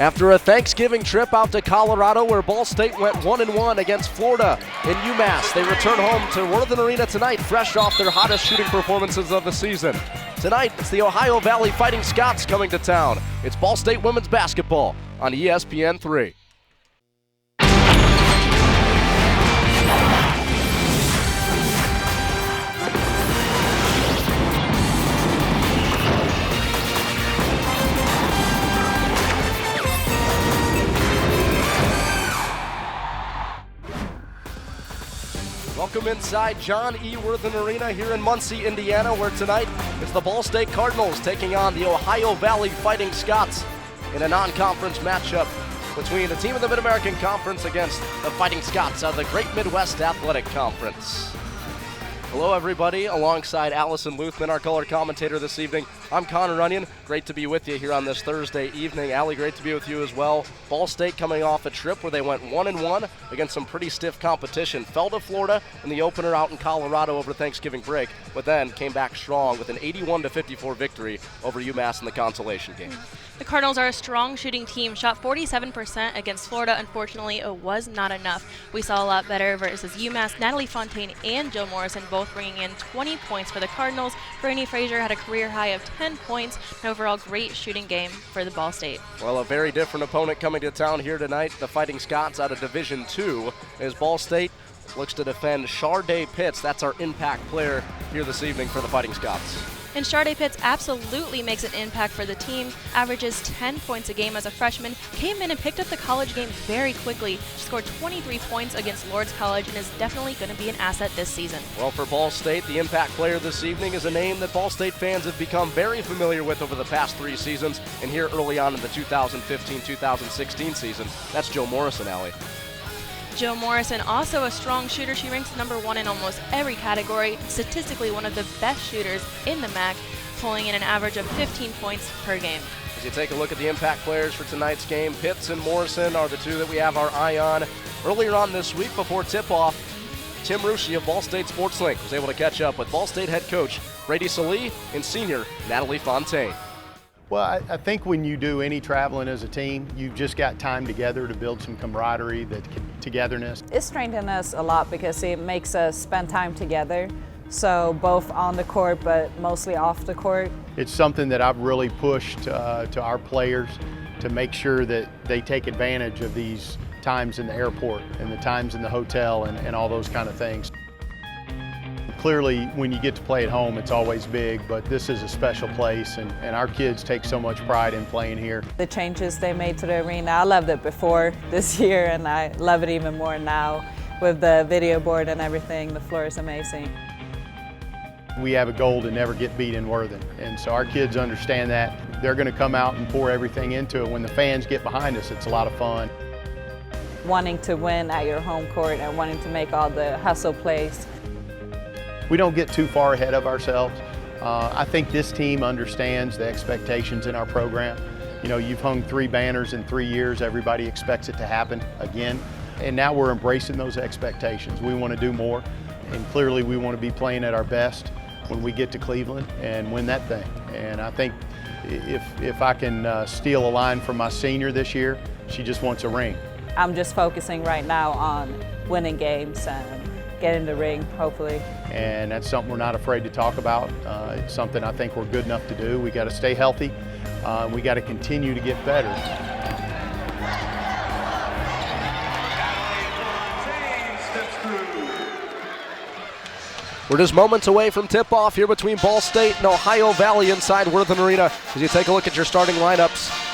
After a Thanksgiving trip out to Colorado where Ball State went 1-1 against Florida in UMass, they return home to Worthen Arena tonight, fresh off their hottest shooting performances of the season. Tonight, it's the Ohio Valley Fighting Scots coming to town. It's Ball State women's basketball on ESPN3. Welcome inside John E. Worthen Arena here in Muncie, Indiana, where tonight it's the Ball State Cardinals taking on the Ohio Valley Fighting Scots in a non-conference matchup between the team of the Mid-American Conference against the Fighting Scots of the Great Midwest Athletic Conference. Hello, everybody. Alongside Allison Luthman, our color commentator this evening, I'm Connor Runyon. Great to be with you here on this Thursday evening. Allie, great to be with you as well. Ball State coming off a trip where they went 1-1 against some pretty stiff competition. Fell to Florida in the opener out in Colorado over Thanksgiving break, but then came back strong with an 81-54 victory over UMass in the consolation game. The Cardinals are a strong shooting team, shot 47% against Florida. Unfortunately, it was not enough. We saw a lot better versus UMass. Natalie Fontaine and Jill Morrison both bringing in 20 points for the Cardinals. Brittany Frazier had a career high of 10 points. An overall great shooting game for the Ball State. Well, a very different opponent coming to town here tonight. The Fighting Scots out of Division II as Ball State looks to defend Sharday Pitts. That's our impact player here this evening for the Fighting Scots. And Sharday Pitts absolutely makes an impact for the team, averages 10 points a game as a freshman, came in and picked up the college game very quickly. She scored 23 points against Lourdes College and is definitely going to be an asset this season. Well, for Ball State, the impact player this evening is a name that Ball State fans have become very familiar with over the past 3 seasons, and here early on in the 2015-2016 season. That's Jill Morrison, Allie. Jill Morrison, also a strong shooter. She ranks number 1 in almost every category, statistically one of the best shooters in the MAC, pulling in an average of 15 points per game. As you take a look at the impact players for tonight's game, Pitts and Morrison are the two that we have our eye on. Earlier on this week before tip-off, Tim Rushi of Ball State Sports Link was able to catch up with Ball State head coach Brady Salee and senior Natalie Fontaine. Well, I think when you do any traveling as a team, you've just got time together to build some camaraderie, togetherness. It strengthens us a lot because it makes us spend time together. So both on the court, but mostly off the court. It's something that I've really pushed to our players to make sure that they take advantage of these times in the airport and the times in the hotel and all those kind of things. Clearly, when you get to play at home, it's always big, but this is a special place, and our kids take so much pride in playing here. The changes they made to the arena, I loved it before this year, and I love it even more now with the video board and everything. The floor is amazing. We have a goal to never get beat in Worthen, and so our kids understand that. They're going to come out and pour everything into it. When the fans get behind us, it's a lot of fun. Wanting to win at your home court and wanting to make all the hustle plays. We don't get too far ahead of ourselves. I think this team understands the expectations in our program. You know, you've hung 3 banners in 3 years. Everybody expects it to happen again. And now we're embracing those expectations. We want to do more. And clearly we want to be playing at our best when we get to Cleveland and win that thing. And I think if I can steal a line from my senior this year, she just wants a ring. I'm just focusing right now on winning games and getting the ring, hopefully. And that's something we're not afraid to talk about. It's something I think we're good enough to do. We got to stay healthy. We got to continue to get better. We're just moments away from tip-off here between Ball State and Ohio Valley inside Worthen Arena. As you take a look at your starting lineups,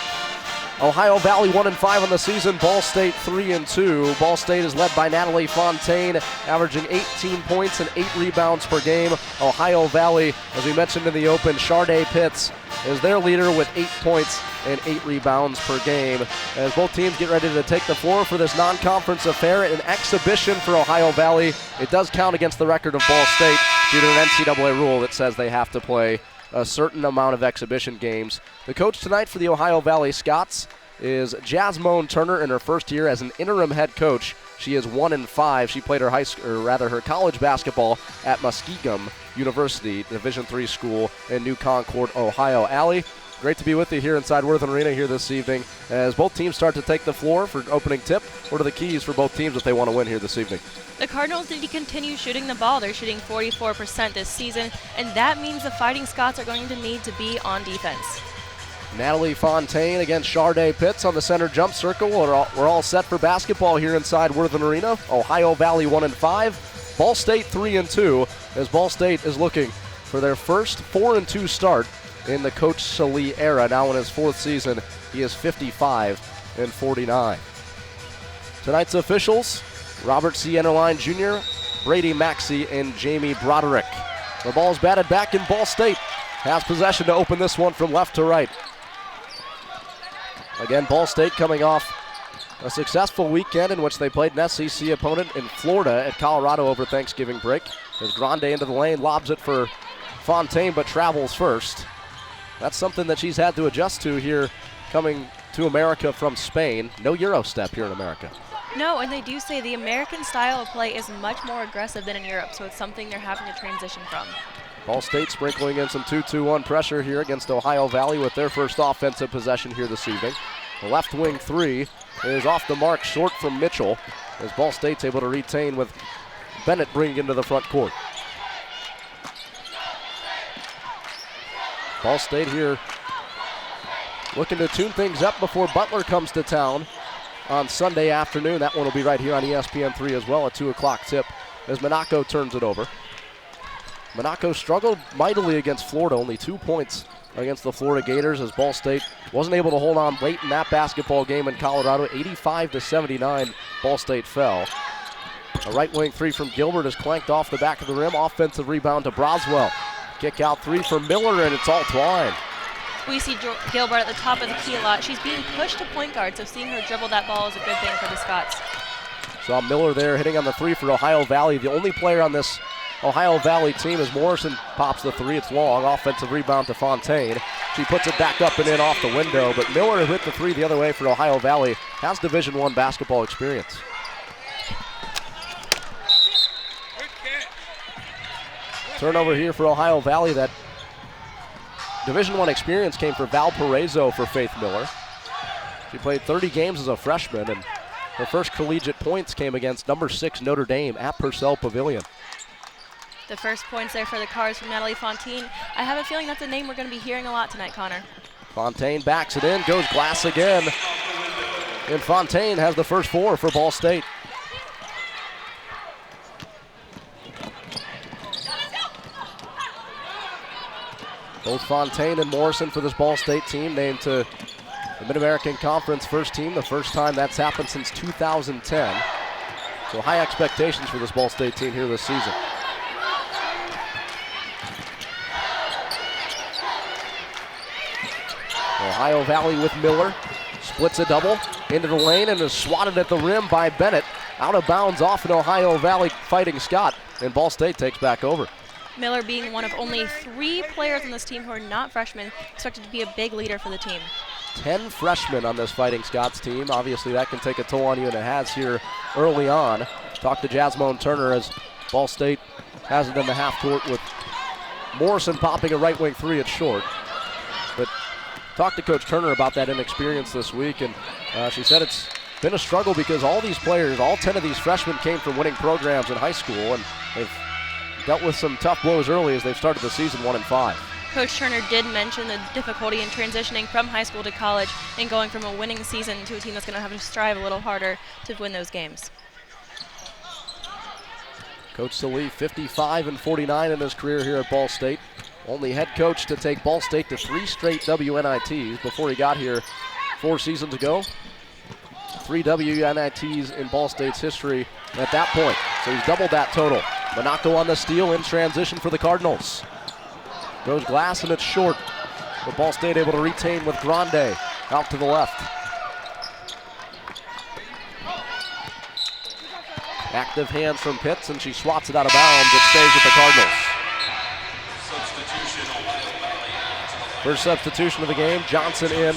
Ohio Valley 1-5 on the season, Ball State 3-2. Ball State is led by Natalie Fontaine, averaging 18 points and 8 rebounds per game. Ohio Valley, as we mentioned in the open, Sharday Pitts is their leader with 8 points and 8 rebounds per game. As both teams get ready to take the floor for this non-conference affair, an exhibition for Ohio Valley. It does count against the record of Ball State due to an NCAA rule that says they have to play a certain amount of exhibition games. The coach tonight for the Ohio Valley Scots is Jasmine Turner in her first year as an interim head coach. She is 1-5. She played her college basketball at Muskingum University, Division III school in New Concord, Ohio. Allie, Great to be with you here inside Worthen Arena here this evening as both teams start to take the floor for opening tip. What are the keys for both teams if they want to win here this evening? The Cardinals need to continue shooting the ball. They're shooting 44% this season, and that means the Fighting Scots are going to need to be on defense. Natalie Fontaine against Sharday Pitts on the center jump circle. We're all set for basketball here inside Worthen Arena. Ohio Valley 1-5, Ball State 3-2, as Ball State is looking for their first 4-2 start in the Coach Salee era. Now in his 4th season, he is 55-49. Tonight's officials, Robert C. Enterline Jr., Brady Maxey, and Jamie Broderick. The ball's batted back in Ball State. Has possession to open this one from left to right. Again, Ball State coming off a successful weekend in which they played an SEC opponent in Florida at Colorado over Thanksgiving break. As Grande into the lane, lobs it for Fontaine, but travels first. That's something that she's had to adjust to here coming to America from Spain. No Euro step here in America. No, and they do say the American style of play is much more aggressive than in Europe, so it's something they're having to transition from. Ball State sprinkling in some 2-2-1 pressure here against Ohio Valley with their first offensive possession here this evening. The left wing three is off the mark, short from Mitchell, as Ball State's able to retain with Bennett bringing into the front court. Ball State here looking to tune things up before Butler comes to town on Sunday afternoon. That one will be right here on ESPN3 as well, a 2 o'clock tip as Monaco turns it over. Monaco struggled mightily against Florida, only 2 points against the Florida Gators as Ball State wasn't able to hold on late in that basketball game in Colorado. 85-79, Ball State fell. A right wing three from Gilbert is clanked off the back of the rim. Offensive rebound to Broswell. Kick out three for Miller, and it's all Twine. We see Gilbert at the top of the key a lot. She's being pushed to point guard, so seeing her dribble that ball is a good thing for the Scots. Saw Miller there hitting on the three for Ohio Valley. The only player on this Ohio Valley team as Morrison pops the three. It's long. Offensive rebound to Fontaine. She puts it back up and in off the window, but Miller hit the three the other way for Ohio Valley. Has Division I basketball experience. Turnover here for Ohio Valley. That Division I experience came for Valparaiso for Faith Miller. She played 30 games as a freshman, and her first collegiate points came against number 6 Notre Dame at Purcell Pavilion. The first points there for the Cards from Natalie Fontaine. I have a feeling that's a name we're going to be hearing a lot tonight, Connor. Fontaine backs it in, goes glass again. And Fontaine has the first 4 for Ball State. Both Fontaine and Morrison for this Ball State team named to the Mid-American Conference first team, the first time that's happened since 2010. So high expectations for this Ball State team here this season. Ohio Valley with Miller, splits a double into the lane and is swatted at the rim by Bennett. Out of bounds off an Ohio Valley Fighting Scott, and Ball State takes back over. Miller being one of only 3 players on this team who are not freshmen, expected to be a big leader for the team. 10 freshmen on this Fighting Scots team. Obviously that can take a toll on you, and it has here early on. Talk to Jasmine Turner as Ball State has it in the half court with Morrison popping a right wing three at short. But talked to Coach Turner about that inexperience this week, and she said it's been a struggle because all these players, all 10 of these freshmen came from winning programs in high school, and they've dealt with some tough blows early as they've started the season 1-5. Coach Turner did mention the difficulty in transitioning from high school to college and going from a winning season to a team that's going to have to strive a little harder to win those games. Coach Salee, 55-49 in his career here at Ball State. Only head coach to take Ball State to 3 straight WNITs before he got here 4 seasons ago. 3 WNITs in Ball State's history at that point. So he's doubled that total. Monaco on the steal in transition for the Cardinals. Goes glass and it's short. But Ball State able to retain with Grande out to the left. Active hands from Pitts, and she swats it out of bounds. It stays with the Cardinals. First substitution of the game. Johnson in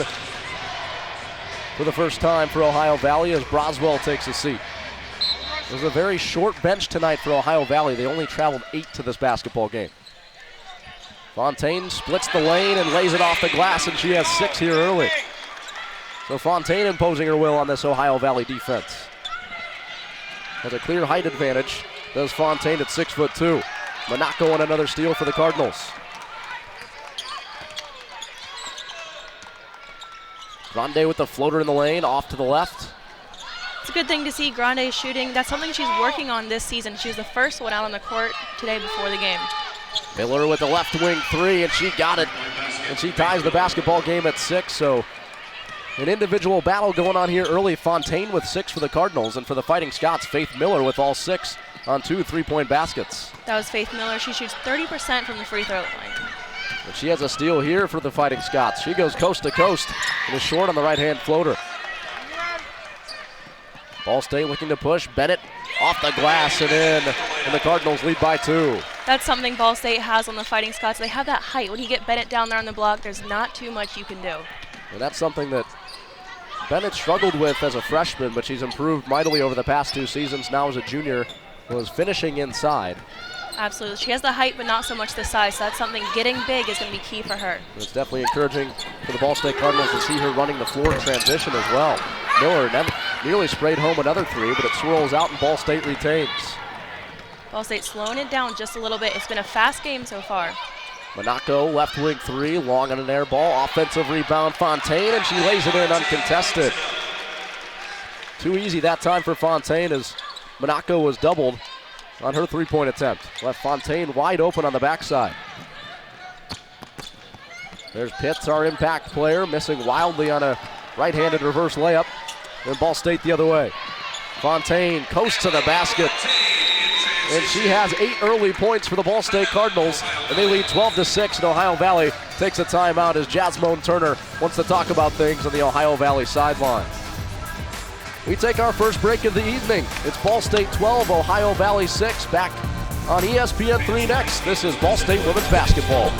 for the first time for Ohio Valley as Broswell takes a seat. It was a very short bench tonight for Ohio Valley. They only traveled 8 to this basketball game. Fontaine splits the lane and lays it off the glass, and she has 6 here early. So Fontaine imposing her will on this Ohio Valley defense. Has a clear height advantage, does Fontaine at 6'2". Monaco on another steal for the Cardinals. Grande with the floater in the lane, off to the left. It's a good thing to see Grande shooting. That's something she's working on this season. She was the first one out on the court today before the game. Miller with the left wing three, and she got it. And she ties the basketball game at 6, so an individual battle going on here early. Fontaine with 6 for the Cardinals, and for the Fighting Scots, Faith Miller with all 6 on 2 3-point baskets. That was Faith Miller. She shoots 30% from the free throw line. And she has a steal here for the Fighting Scots. She goes coast to coast and is short on the right-hand floater. Ball State looking to push. Bennett off the glass and in, and the Cardinals lead by 2. That's something Ball State has on the Fighting Scots. They have that height. When you get Bennett down there on the block, there's not too much you can do. And that's something that Bennett struggled with as a freshman, but she's improved mightily over the past 2 seasons. Now as a junior, was finishing inside. Absolutely. She has the height, but not so much the size. So that's something getting big is going to be key for her. It's definitely encouraging for the Ball State Cardinals to see her running the floor in transition as well. Miller nearly sprayed home another 3, but it swirls out and Ball State retains. Ball State slowing it down just a little bit. It's been a fast game so far. Monaco, left wing 3, long on an air ball. Offensive rebound, Fontaine, and she lays it in uncontested. Too easy that time for Fontaine as Monaco was doubled on her 3-point attempt. Left Fontaine wide open on the backside. There's Pitts, our impact player, missing wildly on a right-handed reverse layup. And Ball State the other way. Fontaine coasts to the basket. And she has 8 early points for the Ball State Cardinals, and they lead 12-6, and Ohio Valley takes a timeout as Jasmine Turner wants to talk about things on the Ohio Valley sideline. We take our first break of the evening. It's Ball State 12, Ohio Valley 6, back on ESPN3 next. This is Ball State Women's Basketball.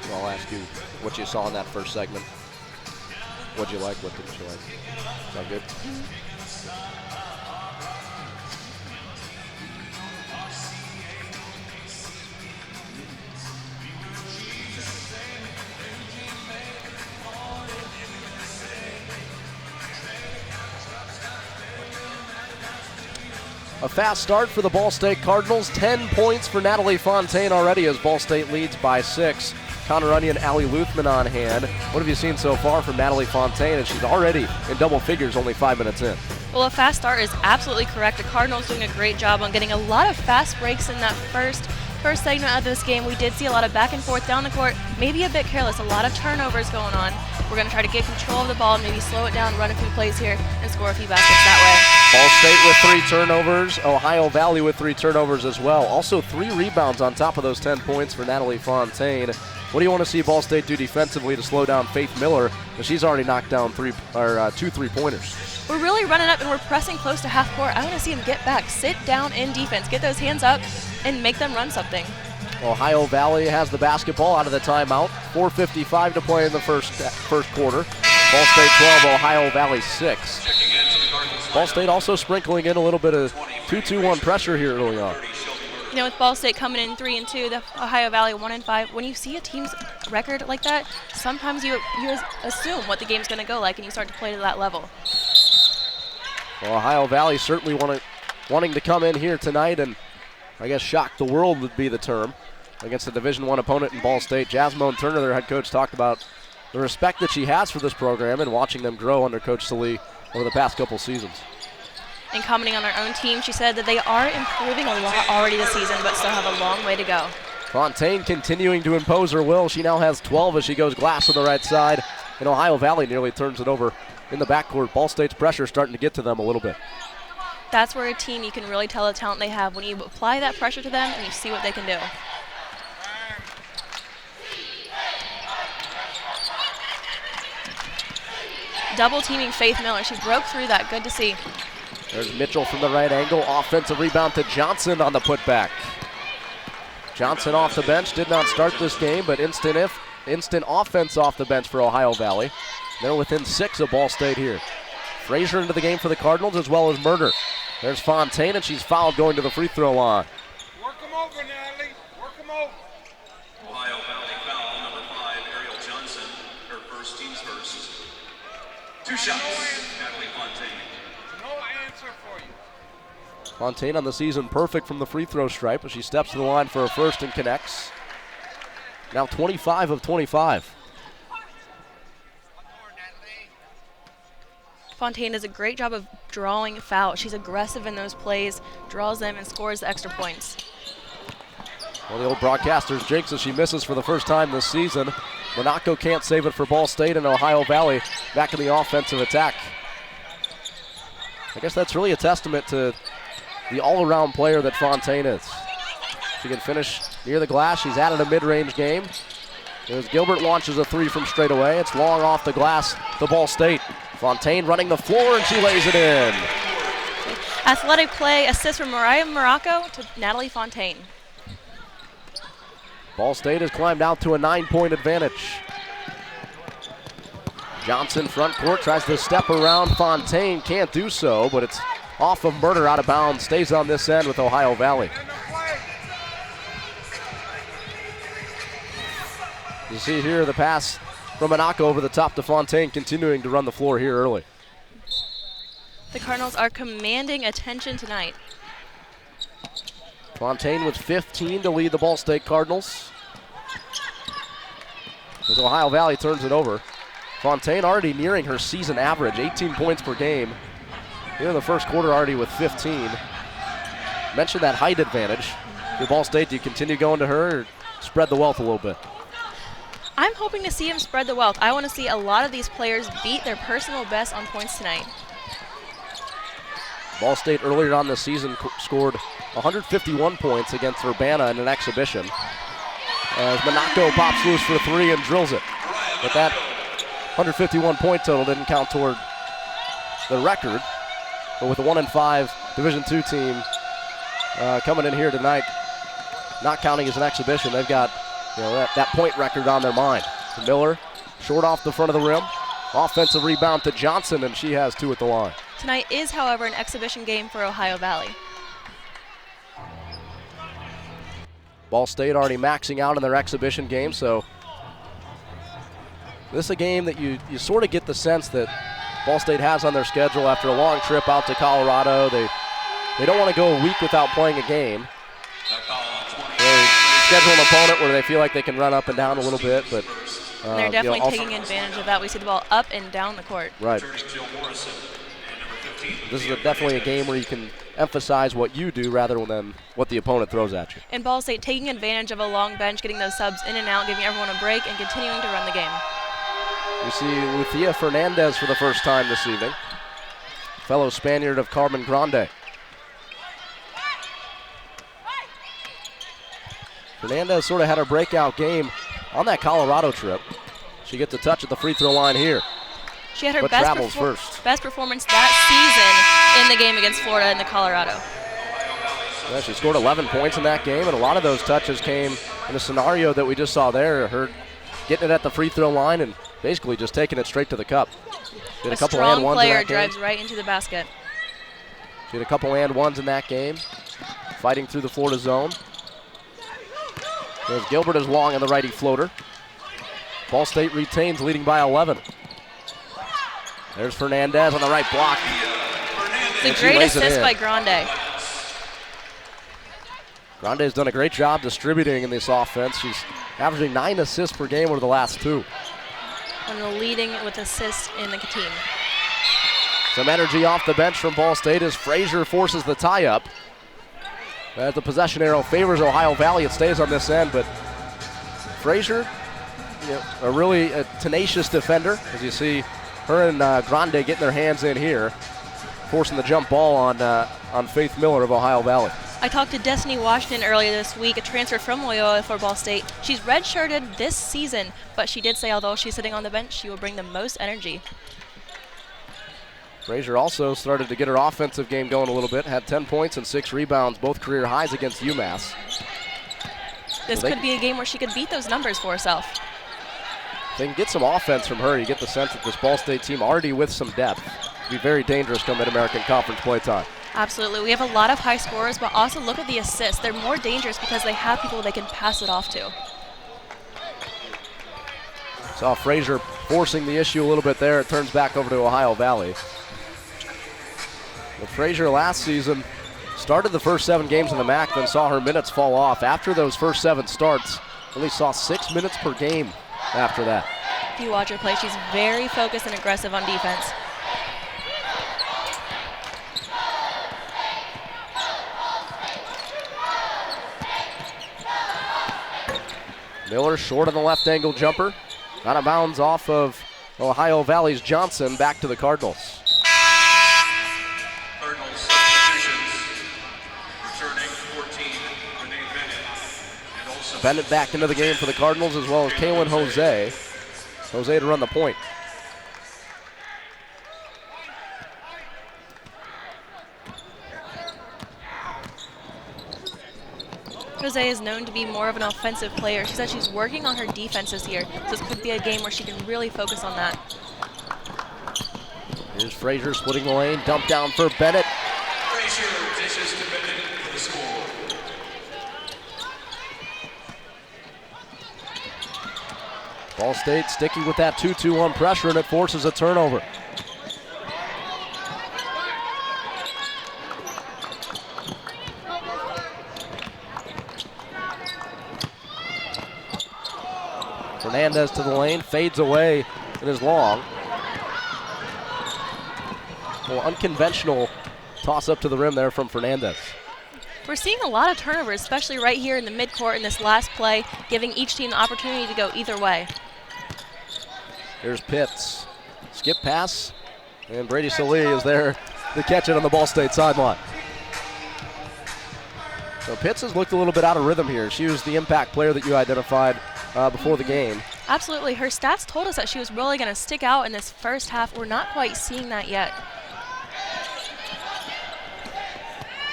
I'll ask you what you saw in that first segment. What'd you like? What didn't you like? Is that good? A fast start for the Ball State Cardinals. 10 points for Natalie Fontaine already as Ball State leads by 6. Connor Onion, Allie Luthman on hand. What have you seen so far from Natalie Fontaine? And she's already in double figures only 5 minutes in. Well, a fast start is absolutely correct. The Cardinals doing a great job on getting a lot of fast breaks in that first segment of this game. We did see a lot of back and forth down the court, maybe a bit careless, a lot of turnovers going on. We're going to try to get control of the ball, maybe slow it down, run a few plays here, and score a few baskets that Ball State with 3 turnovers. Ohio Valley with 3 turnovers as well. Also 3 rebounds on top of those 10 points for Natalie Fontaine. What do you want to see Ball State do defensively to slow down Faith Miller? Because she's already knocked down 2 3-pointers. We're really running up and we're pressing close to half court. I want to see them get back, sit down in defense, get those hands up, and make them run something. Ohio Valley has the basketball out of the timeout. 4:55 to play in the first quarter. Ball State 12, Ohio Valley 6. Ball State also sprinkling in a little bit of 2-2-1 pressure here early on. You know, with Ball State coming in 3-2, the Ohio Valley 1-5. When you see a team's record like that, sometimes you assume what the game's going to go like, and you start to play to that level. Well, Ohio Valley certainly wanting to come in here tonight and I guess shock the world would be the term against a Division I opponent in Ball State. Jasmine Turner, their head coach, talked about the respect that she has for this program and watching them grow under Coach Salee over the past couple seasons. And commenting on our own team, she said that they are improving a lot already this season, but still have a long way to go. Fontaine continuing to impose her will. She now has 12 as she goes glass on the right side, and Ohio Valley nearly turns it over in the backcourt. Ball State's pressure starting to get to them a little bit. That's where a team, you can really tell the talent they have when you apply that pressure to them and you see what they can do. Double teaming Faith Miller. She broke through that. Good to see. There's Mitchell from the right angle. Offensive rebound to Johnson on the putback. Johnson off the bench. Did not start this game, but instant offense off the bench for Ohio Valley. They're within 6 of Ball State here. Frazier into the game for the Cardinals as well as Murder. There's Fontaine, and she's fouled going to the free throw line. Work them over, Natalie. Work them over. Ohio Valley foul, number 5, Ariel Johnson, her first, team's first. 2 shots, Natalie Fontaine. No answer for you. Fontaine on the season perfect from the free throw stripe as she steps to the line for her first and connects. Now 25 of 25. Fontaine does a great job of drawing fouls. She's aggressive in those plays, draws them, and scores the extra points. Well, the old broadcaster's jinx as she misses for the first time this season. Monaco can't save it for Ball State, and Ohio Valley back in the offensive attack. I guess that's really a testament to the all-around player that Fontaine is. She can finish near the glass. She's added a mid-range game. As Gilbert launches a 3 from straight away, it's long off the glass to Ball State. Fontaine running the floor, and she lays it in. Athletic play assist from Mariah Morocco to Natalie Fontaine. Ball State has climbed out to a 9-point advantage. Johnson front court tries to step around Fontaine, can't do so, but it's off of Murder, out of bounds, stays on this end with Ohio Valley. You see here the pass from Monaco over the top to Fontaine, continuing to run the floor here early. The Cardinals are commanding attention tonight. Fontaine with 15 to lead the Ball State Cardinals. As Ohio Valley turns it over. Fontaine already nearing her season average, 18 points per game. Here in the first quarter already with 15. Mentioned that height advantage. For Ball State, do you continue going to her or spread the wealth a little bit? I'm hoping to see him spread the wealth. I want to see a lot of these players beat their personal best on points tonight. Ball State earlier on this season scored 151 points against Urbana in an exhibition. As Monaco pops loose for 3 and drills it. But that 151 point total didn't count toward the record. But with a 1-5 Division II team coming in here tonight, not counting as an exhibition, they've got that point record on their mind. Miller, short off the front of the rim. Offensive rebound to Johnson, and she has 2 at the line. Tonight is, however, an exhibition game for Ohio Valley. Ball State already maxing out in their exhibition game, so this is a game that you sort of get the sense that Ball State has on their schedule after a long trip out to Colorado. They don't want to go a week without playing a game. They schedule an opponent where they feel like they can run up and down a little bit, but And they're definitely taking advantage of that. We see the ball up and down the court. Right. Jill Morrison. And number 15. This is definitely a game where you can emphasize what you do rather than what the opponent throws at you. And Ball State taking advantage of a long bench, getting those subs in and out, giving everyone a break, and continuing to run the game. We see Lucia Fernandez for the first time this evening, fellow Spaniard of Carmen Grande. Fernandez sort of had her breakout game on that Colorado trip. She gets a touch at the free throw line here. She had her But best, travels first. best performance that season in the game against Florida in the Colorado. Yeah, she scored 11 points in that game, and a lot of those touches came in the scenario that we just saw there. Her getting it at the free throw line and basically just taking it straight to the cup. She had A a couple strong and ones in player that game. drives right into the basket. She had a couple and ones in that game, fighting through the Florida zone. As Gilbert is long on the righty floater. Ball State retains, leading by 11. There's Fernandez on the right block. It's a great assist by Grande. Grande's done a great job distributing in this offense. She's averaging 9 assists per game over the last 2. One of the leading with assists in the team. Some energy off the bench from Ball State as Frazier forces the tie-up. As the possession arrow favors Ohio Valley, it stays on this end, but Frazier, a really tenacious defender, as you see her and Grande getting their hands in here, forcing the jump ball on Faith Miller of Ohio Valley. I talked to Destiny Washington earlier this week, a transfer from Loyola for Ball State. She's redshirted this season, but she did say although she's sitting on the bench, she will bring the most energy. Frazier also started to get her offensive game going a little bit, had 10 points and 6 rebounds, both career highs against UMass. This could be a game where she could beat those numbers for herself. If they can get some offense from her, you get the sense that this Ball State team already with some depth be very dangerous come Mid-American Conference play time. Absolutely. We have a lot of high scorers, but also look at the assists. They're more dangerous because they have people they can pass it off to. Saw Frazier forcing the issue a little bit there. It turns back over to Ohio Valley. But Frazier last season started the first 7 games in the MAC, then saw her minutes fall off. After those first 7 starts, only saw 6 minutes per game after that. If you watch her play, she's very focused and aggressive on defense. Miller short on the left angle jumper. Out of bounds off of Ohio Valley's Johnson, back to the Cardinals. Cardinals substitutions. Returning 14, Renee Bennett. And also Bennett back into the game for the Cardinals, as well as Kaylin Jose. Jose to run the point. Jose is known to be more of an offensive player. She said she's working on her defense this year, so this could be a game where she can really focus on that. Here's Frazier splitting the lane, dump down for Bennett. Frazier dishes to Bennett for the score. Ball State sticking with that 2-2-1 pressure, and it forces a turnover. Fernandez to the lane, fades away, and is long. Well, unconventional toss up to the rim there from Fernandez. We're seeing a lot of turnovers, especially right here in the midcourt in this last play, giving each team the opportunity to go either way. Here's Pitts. Skip pass, and Brady Salee is there to catch it on the Ball State sideline. So Pitts has looked a little bit out of rhythm here. She was the impact player that you identified before the game. Absolutely. Her stats told us that she was really going to stick out in this first half. We're not quite seeing that yet.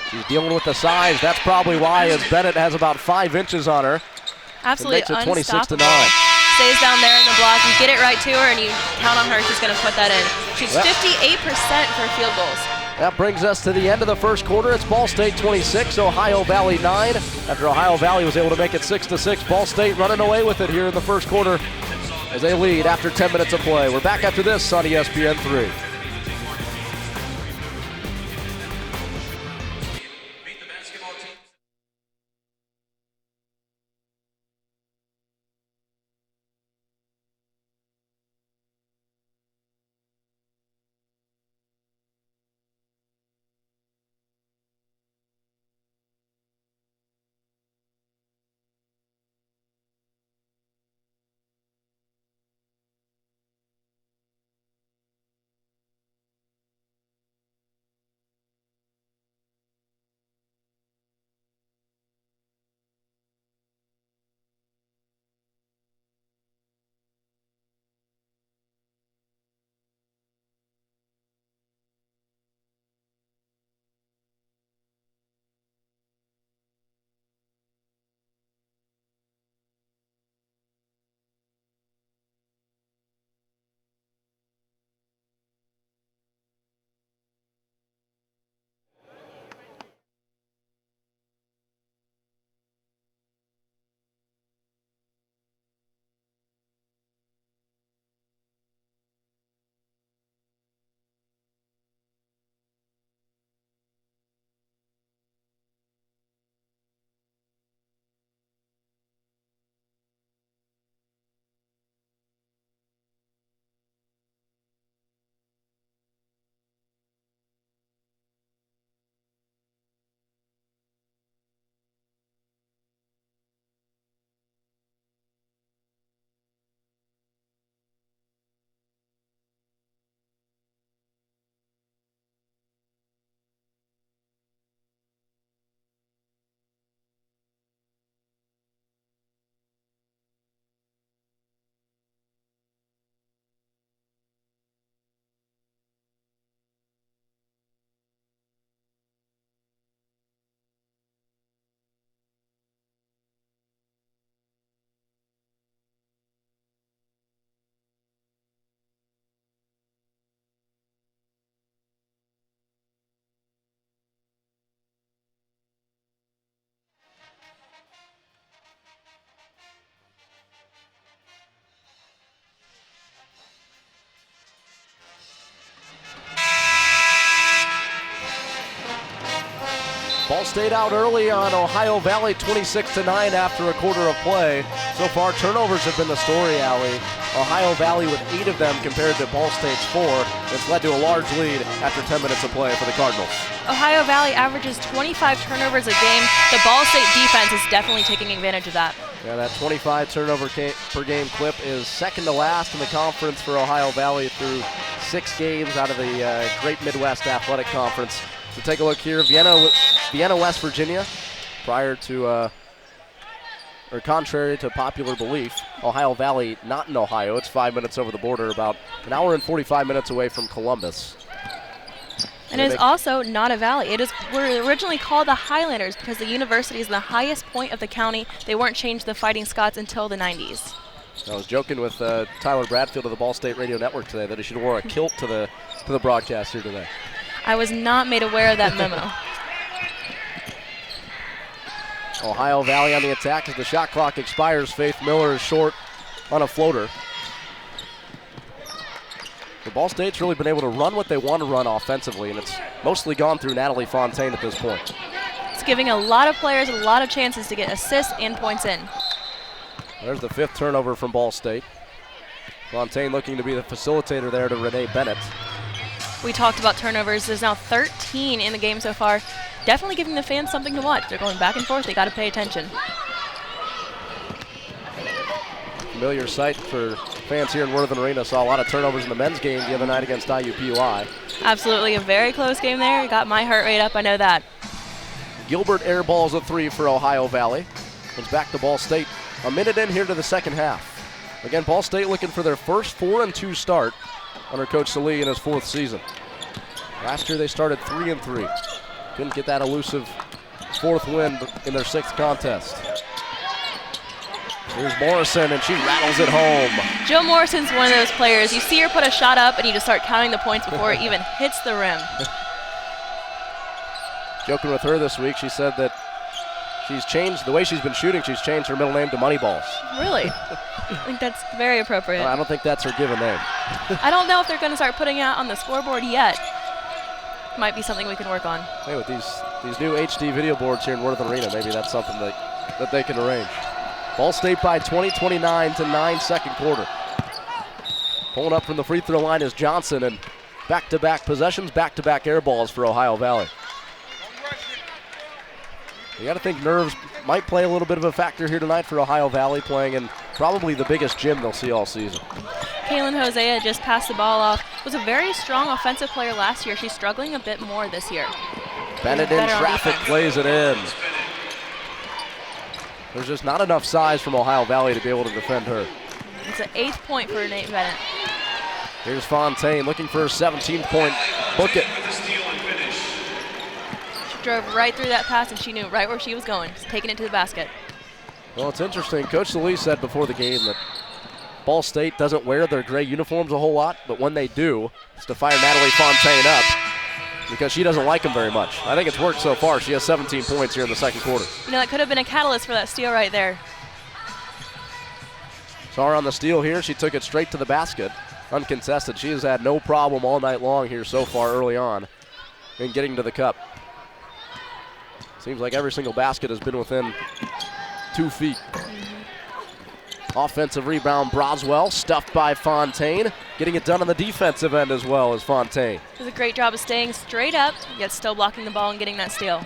She's dealing with the size. That's probably why, as Bennett has about 5 inches on her. Absolutely It makes it unstoppable. 26-9. Stays down there in the block. You get it right to her, and you count on her. She's going to put that in. She's 58% for field goals. That brings us to the end of the first quarter. It's Ball State 26, Ohio Valley 9. After Ohio Valley was able to make it 6-6, Ball State running away with it here in the first quarter as they lead after 10 minutes of play. We're back after this on ESPN3. Ball State out early on Ohio Valley 26-9 after a quarter of play. So far, turnovers have been the story, Allie. Ohio Valley with 8 of them compared to Ball State's 4. It's led to a large lead after 10 minutes of play for the Cardinals. Ohio Valley averages 25 turnovers a game. The Ball State defense is definitely taking advantage of that. Yeah, that 25 turnover per game clip is second to last in the conference for Ohio Valley through 6 games out of the Great Midwest Athletic Conference. So take a look here, Vienna, West Virginia, prior to, or contrary to popular belief, Ohio Valley not in Ohio. It's 5 minutes over the border, about an hour and 45 minutes away from Columbus. And it is also not a valley. Were originally called the Highlanders because the university is the highest point of the county. They weren't changed the Fighting Scots until the 90s. I was joking with Tyler Bradfield of the Ball State Radio Network today that he should have wore a kilt to the broadcast here today. I was not made aware of that memo. Ohio Valley on the attack as the shot clock expires. Faith Miller is short on a floater. The Ball State's really been able to run what they want to run offensively, and it's mostly gone through Natalie Fontaine at this point. It's giving a lot of players a lot of chances to get assists and points in. There's the 5th turnover from Ball State. Fontaine looking to be the facilitator there to Renee Bennett. We talked about turnovers. There's now 13 in the game so far. Definitely giving the fans something to watch. They're going back and forth. They got to pay attention. Familiar sight for fans here in Worthing Arena. Saw a lot of turnovers in the men's game the other night against IUPUI. Absolutely a very close game there. Got my heart rate up, I know that. Gilbert airballs a 3 for Ohio Valley. Comes back to Ball State. A minute in here to the second half. Again, Ball State looking for their first 4-2 start under Coach Salee in his 4th season. Last year they started 3-3. Couldn't get that elusive 4th win in their 6th contest. Here's Morrison, and she rattles it home. Jill Morrison's one of those players. You see her put a shot up, and you just start counting the points before it even hits the rim. Joking with her this week, she said that she's changed, the way she's been shooting, she's changed her middle name to Moneyballs. Really? I think that's very appropriate. I don't think that's her given name. I don't know if they're going to start putting it out on the scoreboard yet. Might be something we can work on. Hey, with these new HD video boards here in Worthing Arena, maybe that's something that they can arrange. Ball State by 20, 29-9, second quarter. Pulling up from the free throw line is Johnson, and back-to-back possessions, back-to-back air balls for Ohio Valley. You got to think nerves might play a little bit of a factor here tonight for Ohio Valley, playing in probably the biggest gym they'll see all season. Kaylin Hosea just passed the ball off. Was a very strong offensive player last year. She's struggling a bit more this year. Bennett in traffic, plays it in. There's just not enough size from Ohio Valley to be able to defend her. It's an 8th point for Nate Bennett. Here's Fontaine looking for her 17th point. Book it. She drove right through that pass, and she knew right where she was going, just taking it to the basket. Well, it's interesting. Coach Salee said before the game that Ball State doesn't wear their gray uniforms a whole lot, but when they do, it's to fire Natalie Fontaine up because she doesn't like them very much. I think it's worked so far. She has 17 points here in the second quarter. You know, that could have been a catalyst for that steal right there. Saw her on the steal here. She took it straight to the basket, uncontested. She has had no problem all night long here so far early on in getting to the cup. Seems like every single basket has been within 2 feet. Offensive rebound, Broswell, stuffed by Fontaine. Getting it done on the defensive end as well as Fontaine. Does a great job of staying straight up, yet still blocking the ball and getting that steal.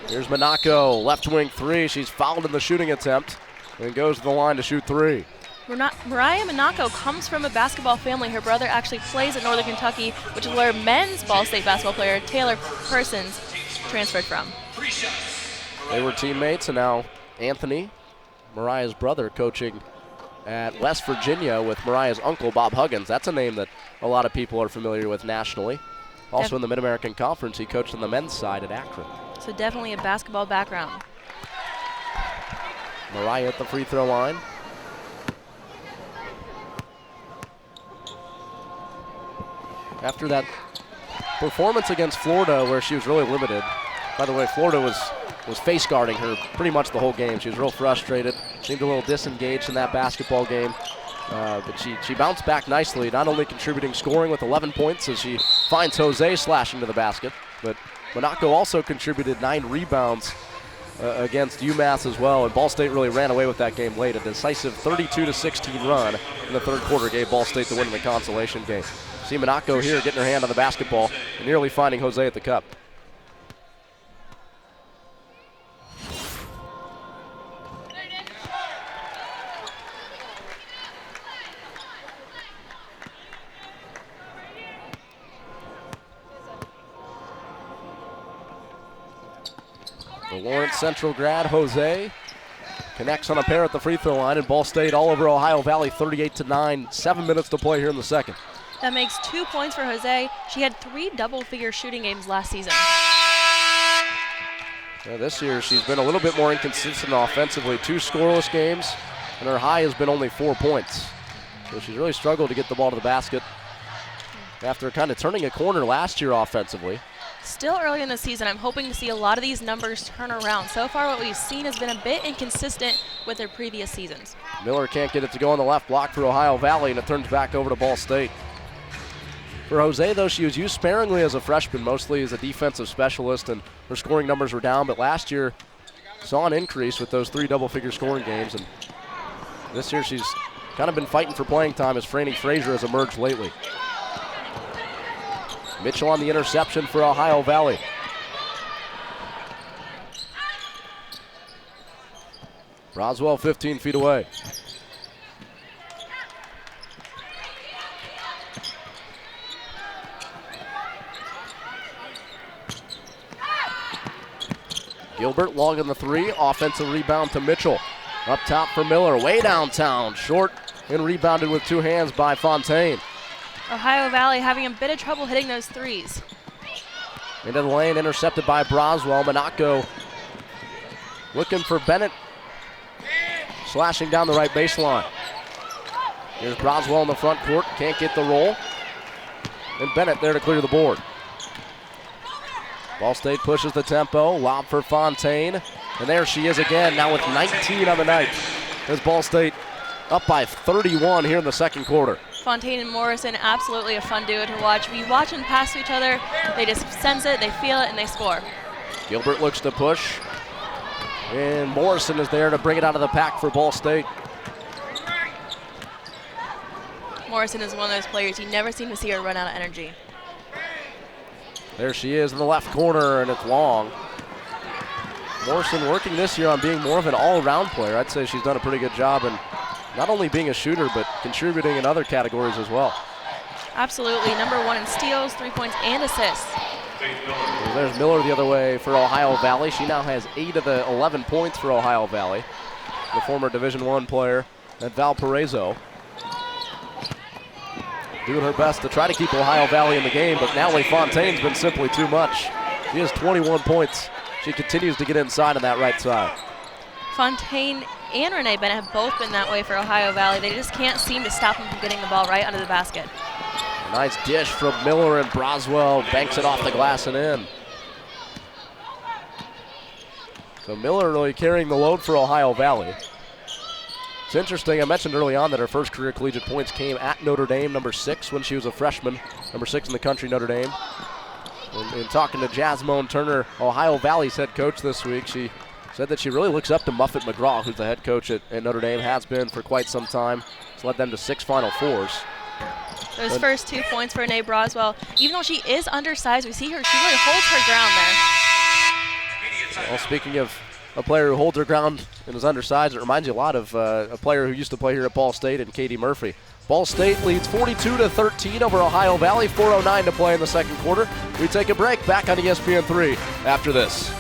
Here's Monaco, left wing 3. She's fouled in the shooting attempt and goes to the line to shoot 3. Mariah Monaco comes from a basketball family. Her brother actually plays at Northern Kentucky, which is where men's Ball State basketball player Taylor Persons transferred from. They were teammates, and now Anthony, Mariah's brother, coaching at West Virginia with Mariah's uncle, Bob Huggins. That's a name that a lot of people are familiar with nationally. Also in the Mid-American Conference, he coached on the men's side at Akron. So definitely a basketball background. Mariah at the free throw line. After that performance against Florida where she was really limited. By the way, Florida was face guarding her pretty much the whole game. She was real frustrated, seemed a little disengaged in that basketball game. But she bounced back nicely, not only contributing scoring with 11 points as she finds Jose slashing to the basket, But Monaco also contributed 9 rebounds against UMass as well, and Ball State really ran away with that game late. A decisive 32-16 run in the third quarter gave Ball State the win in the consolation game. See Monaco here getting her hand on the basketball and nearly finding Jose at the cup. The Lawrence Central grad, Jose, connects on a pair at the free throw line, and Ball State all over Ohio Valley, 38-9. 7 minutes to play here in the second. That makes 2 points for Jose. She had 3 double-figure shooting games last season. Yeah, this year she's been a little bit more inconsistent offensively. 2 scoreless games, and her high has been only 4 points. So she's really struggled to get the ball to the basket after kind of turning a corner last year offensively. Still early in the season, I'm hoping to see a lot of these numbers turn around. So far, what we've seen has been a bit inconsistent with their previous seasons. Miller can't get it to go on the left block for Ohio Valley, and it turns back over to Ball State. For Jose, though, she was used sparingly as a freshman, mostly as a defensive specialist, and her scoring numbers were down. But last year saw an increase with those 3 double-figure scoring games, and this year she's kind of been fighting for playing time as Franny Frazier has emerged lately. Mitchell on the interception for Ohio Valley. Broswell 15 feet away. Gilbert logging the 3, offensive rebound to Mitchell. Up top for Miller, way downtown, short and rebounded with 2 hands by Fontaine. Ohio Valley having a bit of trouble hitting those threes. Into the lane, intercepted by Broswell. Monaco looking for Bennett, slashing down the right baseline. Here's Broswell in the front court, can't get the roll. And Bennett there to clear the board. Ball State pushes the tempo, lob for Fontaine. And there she is again, now with 19 on the night. As Ball State up by 31 here in the second quarter. Fontaine and Morrison, absolutely a fun duo to watch. We watch and pass to each other. They just sense it, they feel it, and they score. Gilbert looks to push. And Morrison is there to bring it out of the pack for Ball State. Morrison is one of those players you never seem to see her run out of energy. There she is in the left corner, and it's long. Morrison working this year on being more of an all-around player. I'd say she's done a pretty good job in not only being a shooter, but contributing in other categories as well. Absolutely, number 1 in steals, 3 points, and assists. Well, there's Miller the other way for Ohio Valley. She now has 8 of the 11 points for Ohio Valley. The former Division I player at Valparaiso. Doing her best to try to keep Ohio Valley in the game, but Natalie Fontaine's been simply too much. She has 21 points. She continues to get inside on that right side. Fontaine and Renee Bennett have both been that way for Ohio Valley. They just can't seem to stop them from getting the ball right under the basket. A nice dish from Miller, and Broswell banks it off the glass and in. So Miller really carrying the load for Ohio Valley. It's interesting, I mentioned early on that her first career collegiate points came at Notre Dame, number 6 when she was a freshman, number 6 in the country, Notre Dame. In talking to Jasmine Turner, Ohio Valley's head coach this week, she said that she really looks up to Muffet McGraw, who's the head coach at Notre Dame, has been for quite some time. It's led them to 6 Final Fours. Those first 2 points for Renee Broswell, even though she is undersized, we see her, she really holds her ground there. Well, speaking of a player who holds her ground and is undersized, it reminds you a lot of a player who used to play here at Ball State, and Katie Murphy. Ball State leads 42-13 over Ohio Valley, 4:09 to play in the second quarter. We take a break, back on ESPN3 after this.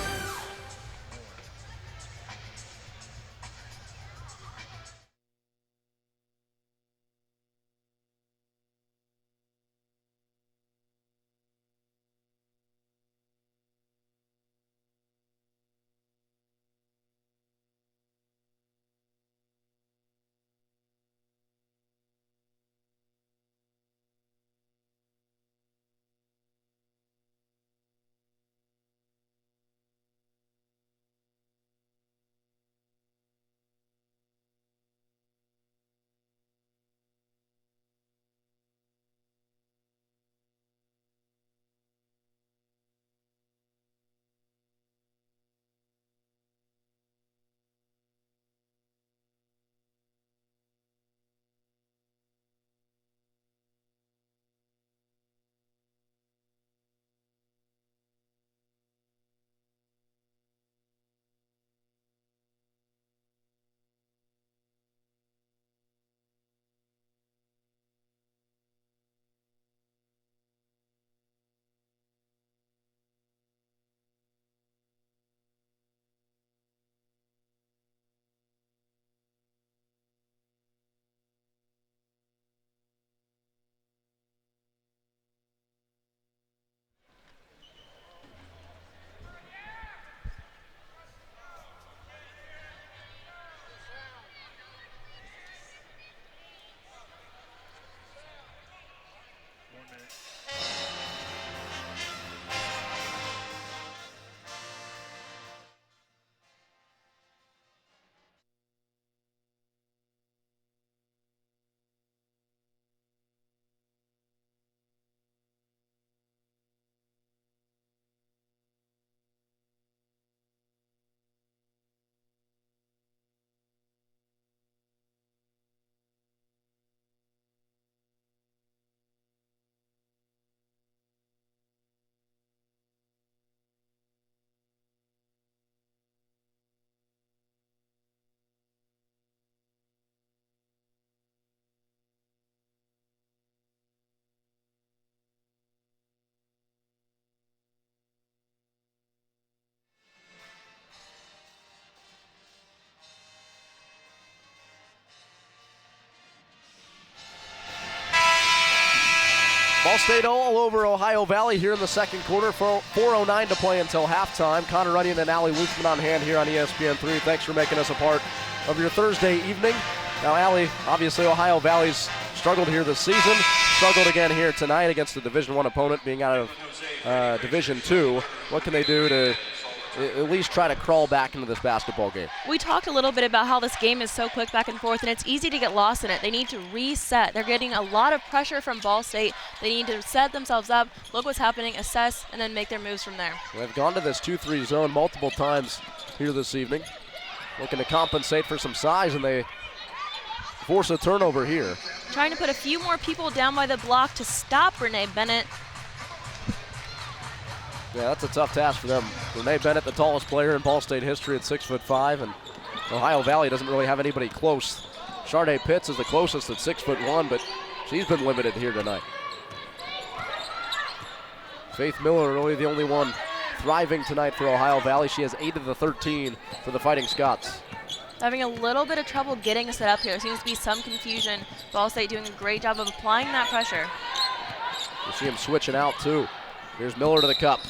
Ball State all over Ohio Valley here in the second quarter. 4:09 to play until halftime. Connor Runyon and Allie Luthman on hand here on ESPN3. Thanks for making us a part of your Thursday evening. Now, Allie, obviously Ohio Valley's struggled here this season. Struggled again here tonight against a Division I opponent being out of Division II. What can they do to at least try to crawl back into this basketball game? We talked a little bit about how this game is so quick back and forth, and it's easy to get lost in it. They need to reset. They're getting a lot of pressure from Ball State. They need to set themselves up, look what's happening, assess, and then make their moves from there. They've gone to this 2-3 zone multiple times here this evening, looking to compensate for some size, and they force a turnover here. Trying to put a few more people down by the block to stop Renee Bennett. Yeah, that's a tough task for them. Renee Bennett, the tallest player in Ball State history at 6'5", and Ohio Valley doesn't really have anybody close. Sharday Pitts is the closest at 6'1", but she's been limited here tonight. Faith Miller really the only one thriving tonight for Ohio Valley. She has 8 of the 13 for the Fighting Scots. Having a little bit of trouble getting set up here. There seems to be some confusion. Ball State doing a great job of applying that pressure. You see him switching out too. Here's Miller to the cup.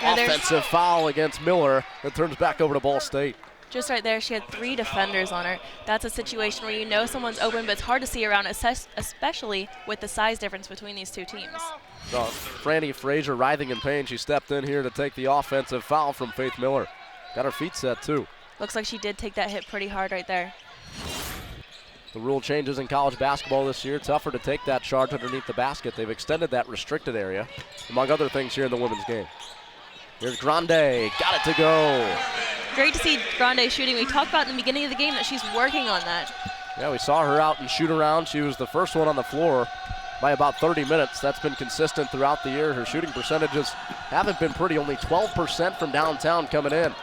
Yeah, Offensive foul against Miller. It turns back over to Ball State. Just right there, she had 3 defenders on her. That's a situation where you know someone's open, but it's hard to see around, especially with the size difference between these two teams. Franny Frazier writhing in pain. She stepped in here to take the offensive foul from Faith Miller. Got her feet set too. Looks like she did take that hit pretty hard right there. The rule changes in college basketball this year. Tougher to take that charge underneath the basket. They've extended that restricted area, among other things here in the women's game. Here's Grande, got it to go. Great to see Grande shooting. We talked about in the beginning of the game that she's working on that. Yeah, we saw her out and shoot around. She was the first one on the floor by about 30 minutes. That's been consistent throughout the year. Her shooting percentages haven't been pretty, only 12% from downtown coming in.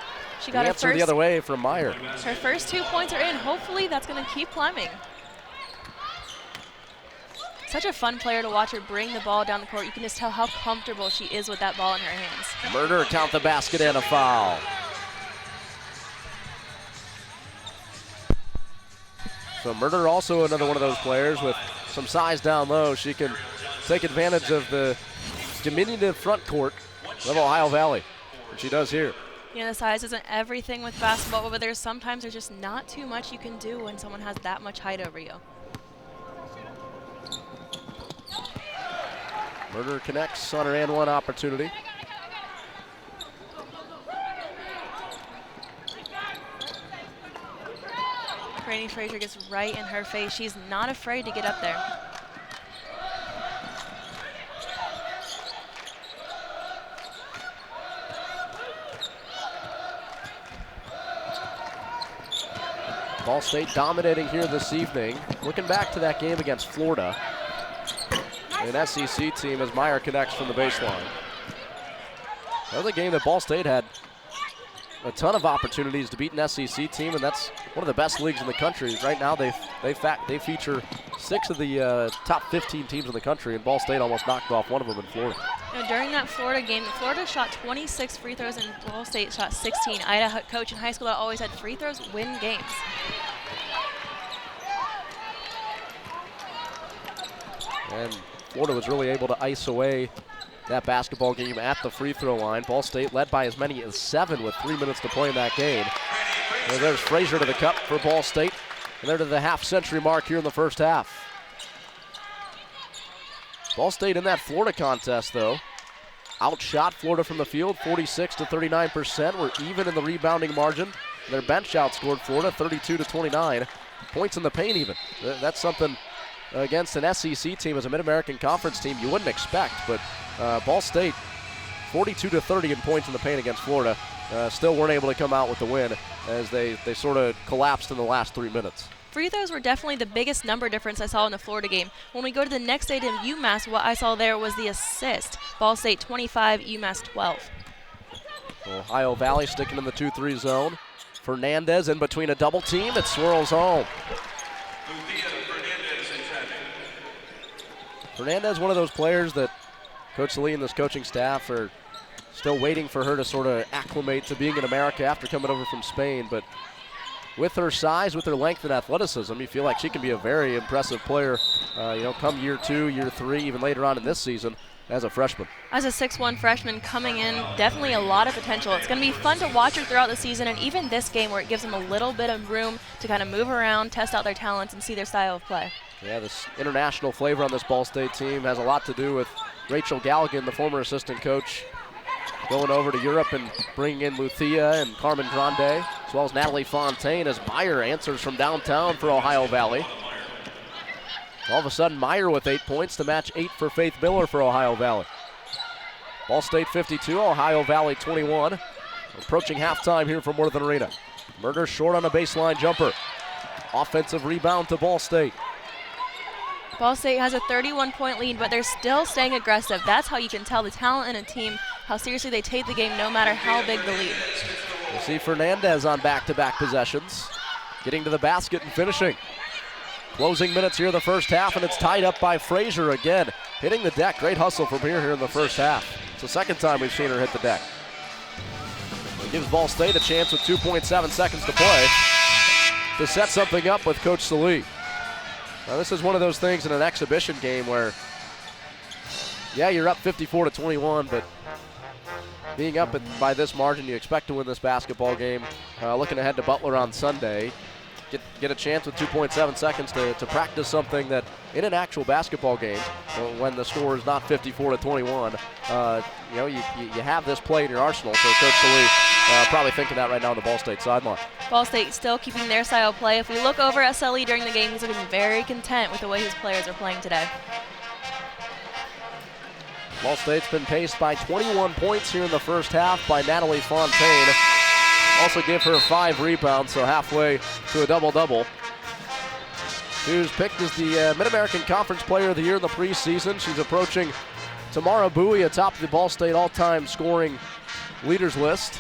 She got the answer the other way from Meyer. Her first 2 points are in. Hopefully that's going to keep climbing. Such a fun player to watch her bring the ball down the court. You can just tell how comfortable she is with that ball in her hands. Murder, count the basket and a foul. So Murder also another one of those players with some size down low. She can take advantage of the diminutive front court of Ohio Valley, which she does here. You know, the size isn't everything with basketball, but sometimes there's just not too much you can do when someone has that much height over you. Murder connects on her and one opportunity. Franny Frazier gets right in her face. She's not afraid to get up there. Ball State dominating here this evening. Looking back to that game against Florida. An SEC team as Meyer connects from the baseline. Another game that Ball State had a ton of opportunities to beat an SEC team, and that's one of the best leagues in the country. Right now they feature 6 of the top 15 teams in the country, and Ball State almost knocked off one of them in Florida. You know, during that Florida game, Florida shot 26 free throws and Ball State shot 16. I had a coach in high school that always had free throws win games. And Florida was really able to ice away that basketball game at the free throw line. Ball State led by as many as 7 with 3 minutes to play in that game. And there's Frazier to the cup for Ball State. And they're to the half-century mark here in the first half. Ball State in that Florida contest, though, outshot Florida from the field, 46 to 39%. We're even in the rebounding margin. Their bench outscored Florida, 32 to 29. Points in the paint even. That's something against an SEC team as a Mid-American Conference team you wouldn't expect, but Ball State 42 to 30 in points in the paint against Florida. Still weren't able to come out with the win as they sort of collapsed in the last 3 minutes. Free throws were definitely the biggest number difference I saw in the Florida game. When we go to the next day to UMass, what I saw there was the assist. Ball State 25, UMass 12. Ohio Valley sticking in the 2-3 zone. Fernandez in between a double team. It swirls home. Fernandez, one of those players that Coach Lee and this coaching staff are still waiting for her to sort of acclimate to being in America after coming over from Spain. But with her size, with her length and athleticism, you feel like she can be a very impressive player come year 2, year 3, even later on in this season as a freshman. As a 6'1 freshman coming in, definitely a lot of potential. It's going to be fun to watch her throughout the season, and even this game where it gives them a little bit of room to kind of move around, test out their talents, and see their style of play. Yeah, this international flavor on this Ball State team has a lot to do with Rachel Galligan, the former assistant coach, going over to Europe and bringing in Luthia and Carmen Grande, as well as Natalie Fontaine, as Meyer answers from downtown for Ohio Valley. All of a sudden, Meyer with 8 points to match 8 for Faith Miller for Ohio Valley. Ball State 52, Ohio Valley 21. Approaching halftime here from Worthen Arena. Murder short on a baseline jumper. Offensive rebound to Ball State. Ball State has a 31-point lead, but they're still staying aggressive. That's how you can tell the talent in a team, how seriously they take the game no matter how big the lead. We'll see Fernandez on back-to-back possessions, getting to the basket and finishing. Closing minutes here in the first half, and it's tied up by Frazier again, hitting the deck. Great hustle from here in the first half. It's the second time we've seen her hit the deck. It gives Ball State a chance with 2.7 seconds to play to set something up with Coach Salee. Now this is one of those things in an exhibition game where, yeah, you're up 54-21, but being up by this margin, you expect to win this basketball game. Looking ahead to Butler on Sunday, get a chance with 2.7 seconds to practice something that in an actual basketball game, when the score is not 54-21, you have this play in your arsenal. So Coach Salee probably thinking that right now on the Ball State sideline. Ball State still keeping their style of play. If we look over at Sully during the game, he's looking very content with the way his players are playing today. Ball State's been paced by 21 points here in the first half by Natalie Fontaine. Also give her 5 rebounds, so halfway to a double-double. She was picked as the Mid-American Conference Player of the Year in the preseason. She's approaching Tamara Bowie atop the Ball State all-time scoring leaders list.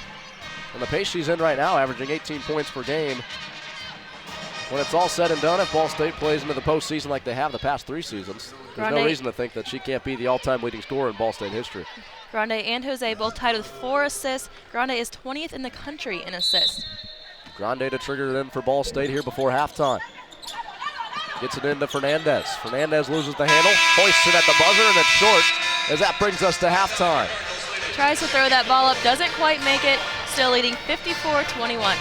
And the pace she's in right now, averaging 18 points per game. When it's all said and done, if Ball State plays into the postseason like they have the past 3 seasons, there's no reason to think that she can't be the all-time leading scorer in Ball State history. Grande and Jose both tied with 4 assists. Grande is 20th in the country in assists. Grande to trigger it in for Ball State here before halftime. Gets it into Fernandez. Fernandez loses the handle, hoists it at the buzzer, and it's short as that brings us to halftime. Tries to throw that ball up, doesn't quite make it, still leading 54-21.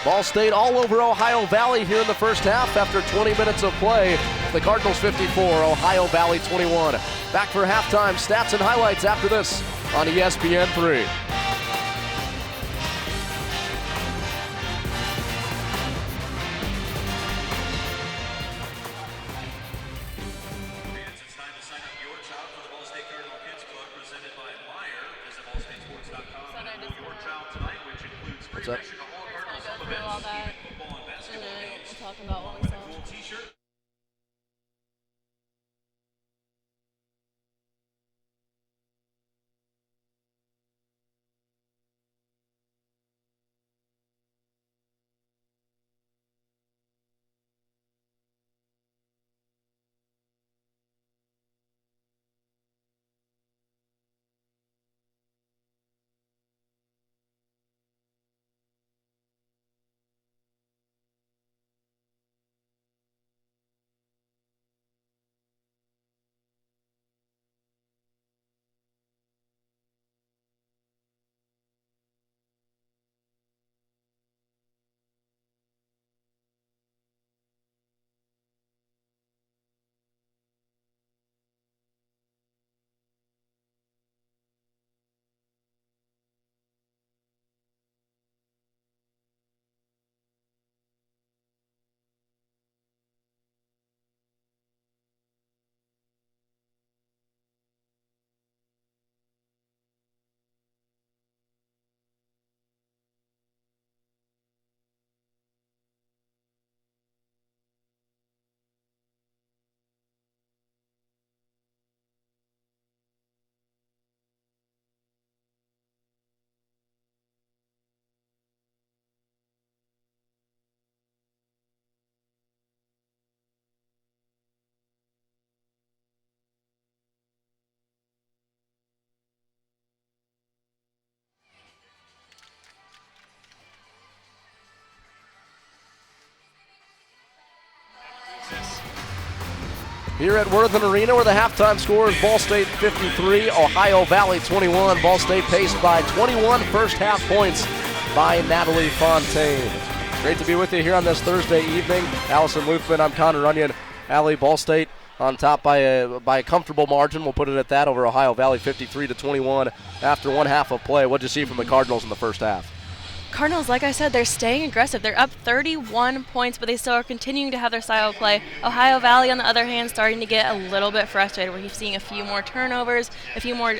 Ball State all over Ohio Valley here in the first half after 20 minutes of play. The Cardinals 54, Ohio Valley 21. Back for halftime stats and highlights after this on ESPN3. Fans, it's time to sign up your child for the Ball State Cardinal Kids Club presented by Meyer. Visit ballstatesports.com and enroll your child tonight, which includes free What's that? admission to all Cardinals home events, including football and basketball games. Talk about what we With a saw. cool t-shirt. here at Worthen Arena, where the halftime score is Ball State 53, Ohio Valley 21. Ball State paced by 21 first half points by Natalie Fontaine. Great to be with you here on this Thursday evening. Allison Luthman, I'm Connor Runyon. Allie, Ball State on top by a comfortable margin. We'll put it at that over Ohio Valley 53-21 after one half of play. What did you see from the Cardinals in the first half? Cardinals, like I said, they're staying aggressive. They're up 31 points, but they still are continuing to have their style of play. Ohio Valley, on the other hand, starting to get a little bit frustrated. We're seeing a few more turnovers, a few more,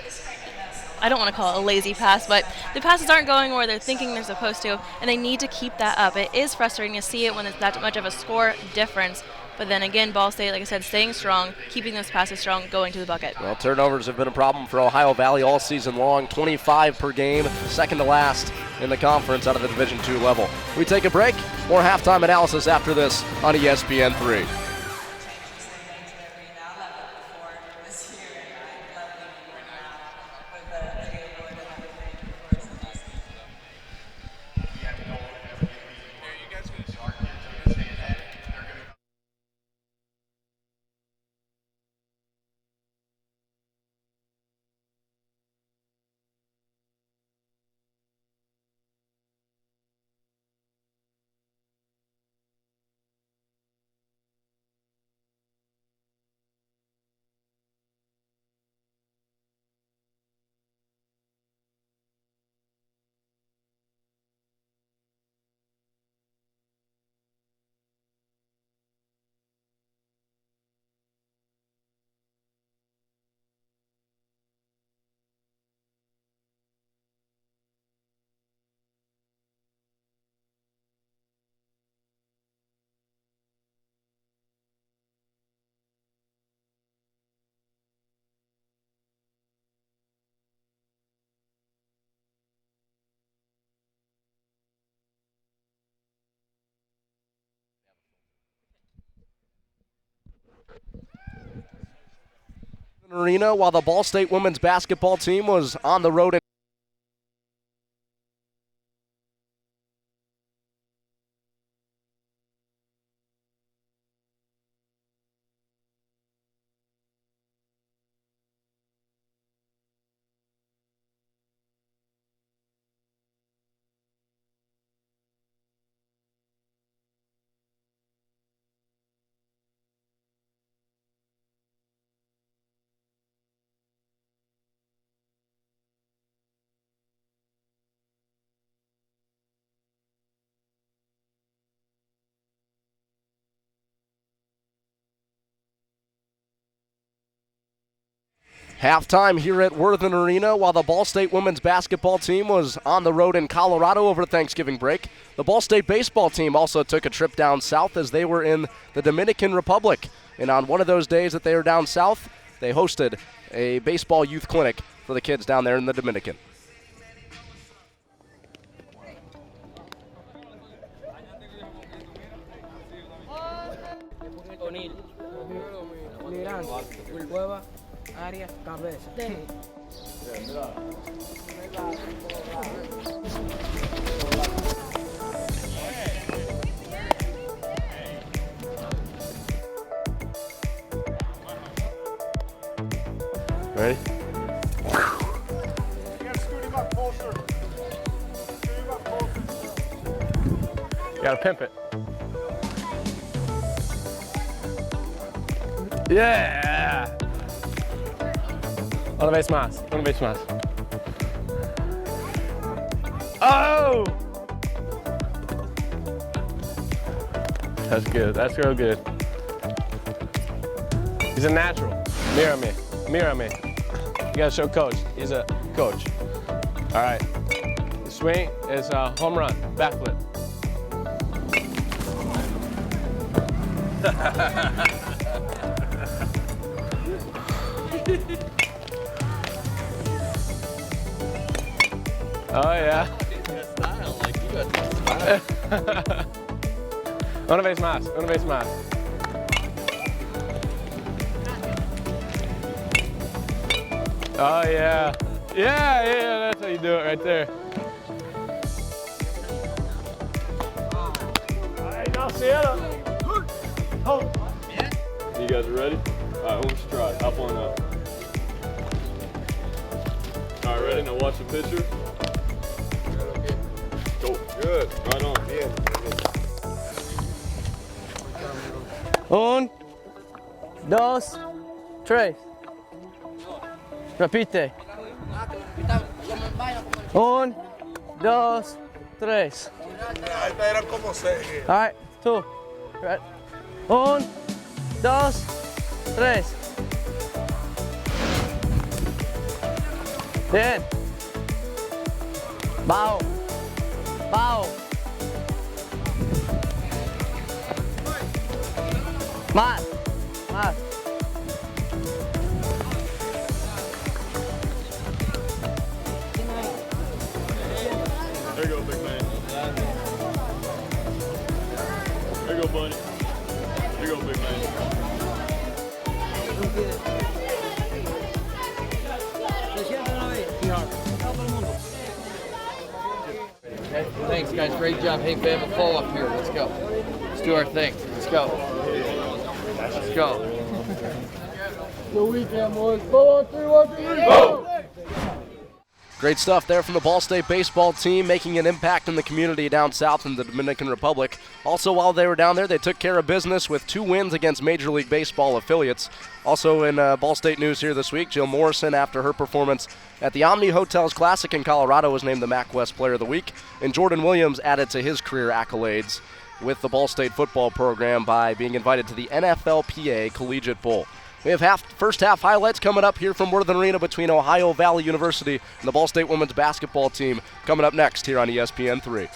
I don't want to call it a lazy pass, but the passes aren't going where they're thinking they're supposed to, and they need to keep that up. It is frustrating to see it when it's that much of a score difference. But then again, Ball State, like I said, staying strong, keeping those passes strong, going to the bucket. Well, turnovers have been a problem for Ohio Valley all season long, 25 per game, second to last in the conference out of the Division II level. We take a break. More halftime analysis after this on ESPN3. Arena, while the Ball State women's basketball team was on the road in halftime here at Worthen Arena, while the Ball State women's basketball team was on the road in Colorado over Thanksgiving break. The Ball State baseball team also took a trip down south as they were in the Dominican Republic. And on one of those days that they were down south, they hosted a baseball youth clinic for the kids down there in the Dominican. Arias, cabeza. Ready? You gotta pimp it. Yeah! Una vez más. Una vez más. Oh! That's good. That's real good. He's a natural. Mira me. Mira me. You gotta show coach. He's a coach. All right. The swing is a home run. Backflip. Oh yeah. Una vez más. Una vez más. Oh yeah. Yeah, that's how you do it right there. All right, now Sienna. You guys ready? Alright, who wants to try? Hop on up. Alright, ready? Now watch the picture. Go. Good. Right on. Yeah. 1, 2, 3. Repite. 1, 2, 3. All right, 2. Right. 1, 2, 3. Bien. Bajo. Bajo. Más. Más. There you go, big man. There you go, buddy. There you go, big man. Okay, thanks, guys. Great job. Hey, Bam, a call up here. Let's go. Let's do our thing. Let's go. Let's go. Good weekend, boys. Go on 3, 1, 2, 3, go! Great stuff there from the Ball State baseball team, making an impact in the community down south in the Dominican Republic. Also, while they were down there, they took care of business with 2 wins against Major League Baseball affiliates. Also in Ball State news here this week, Jill Morrison, after her performance at the Omni Hotels Classic in Colorado, was named the MAC West Player of the Week. And Jordan Williams added to his career accolades with the Ball State football program by being invited to the NFLPA Collegiate Bowl. We have first half highlights coming up here from Worthen Arena between Ohio Valley University and the Ball State women's basketball team coming up next here on ESPN3.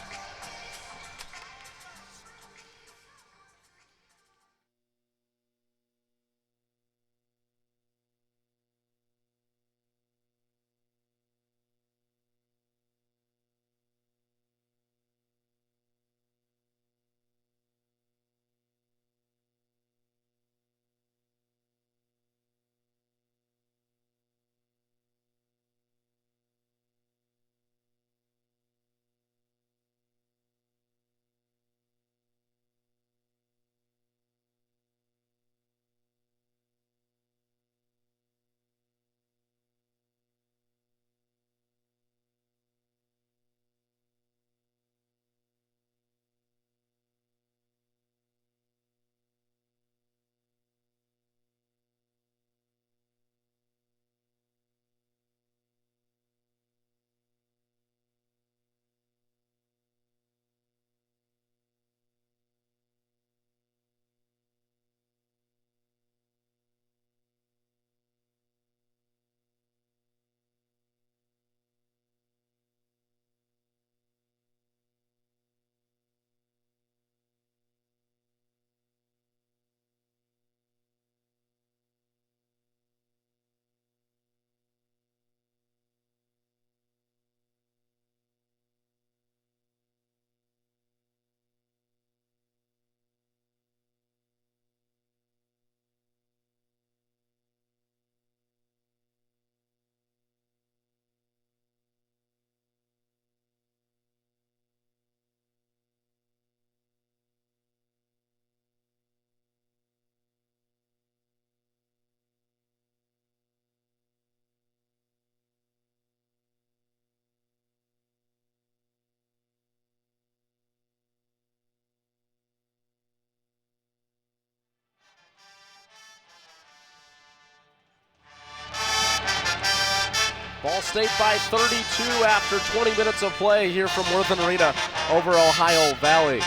Ball State by 32 after 20 minutes of play here from Worthen Arena over Ohio Valley.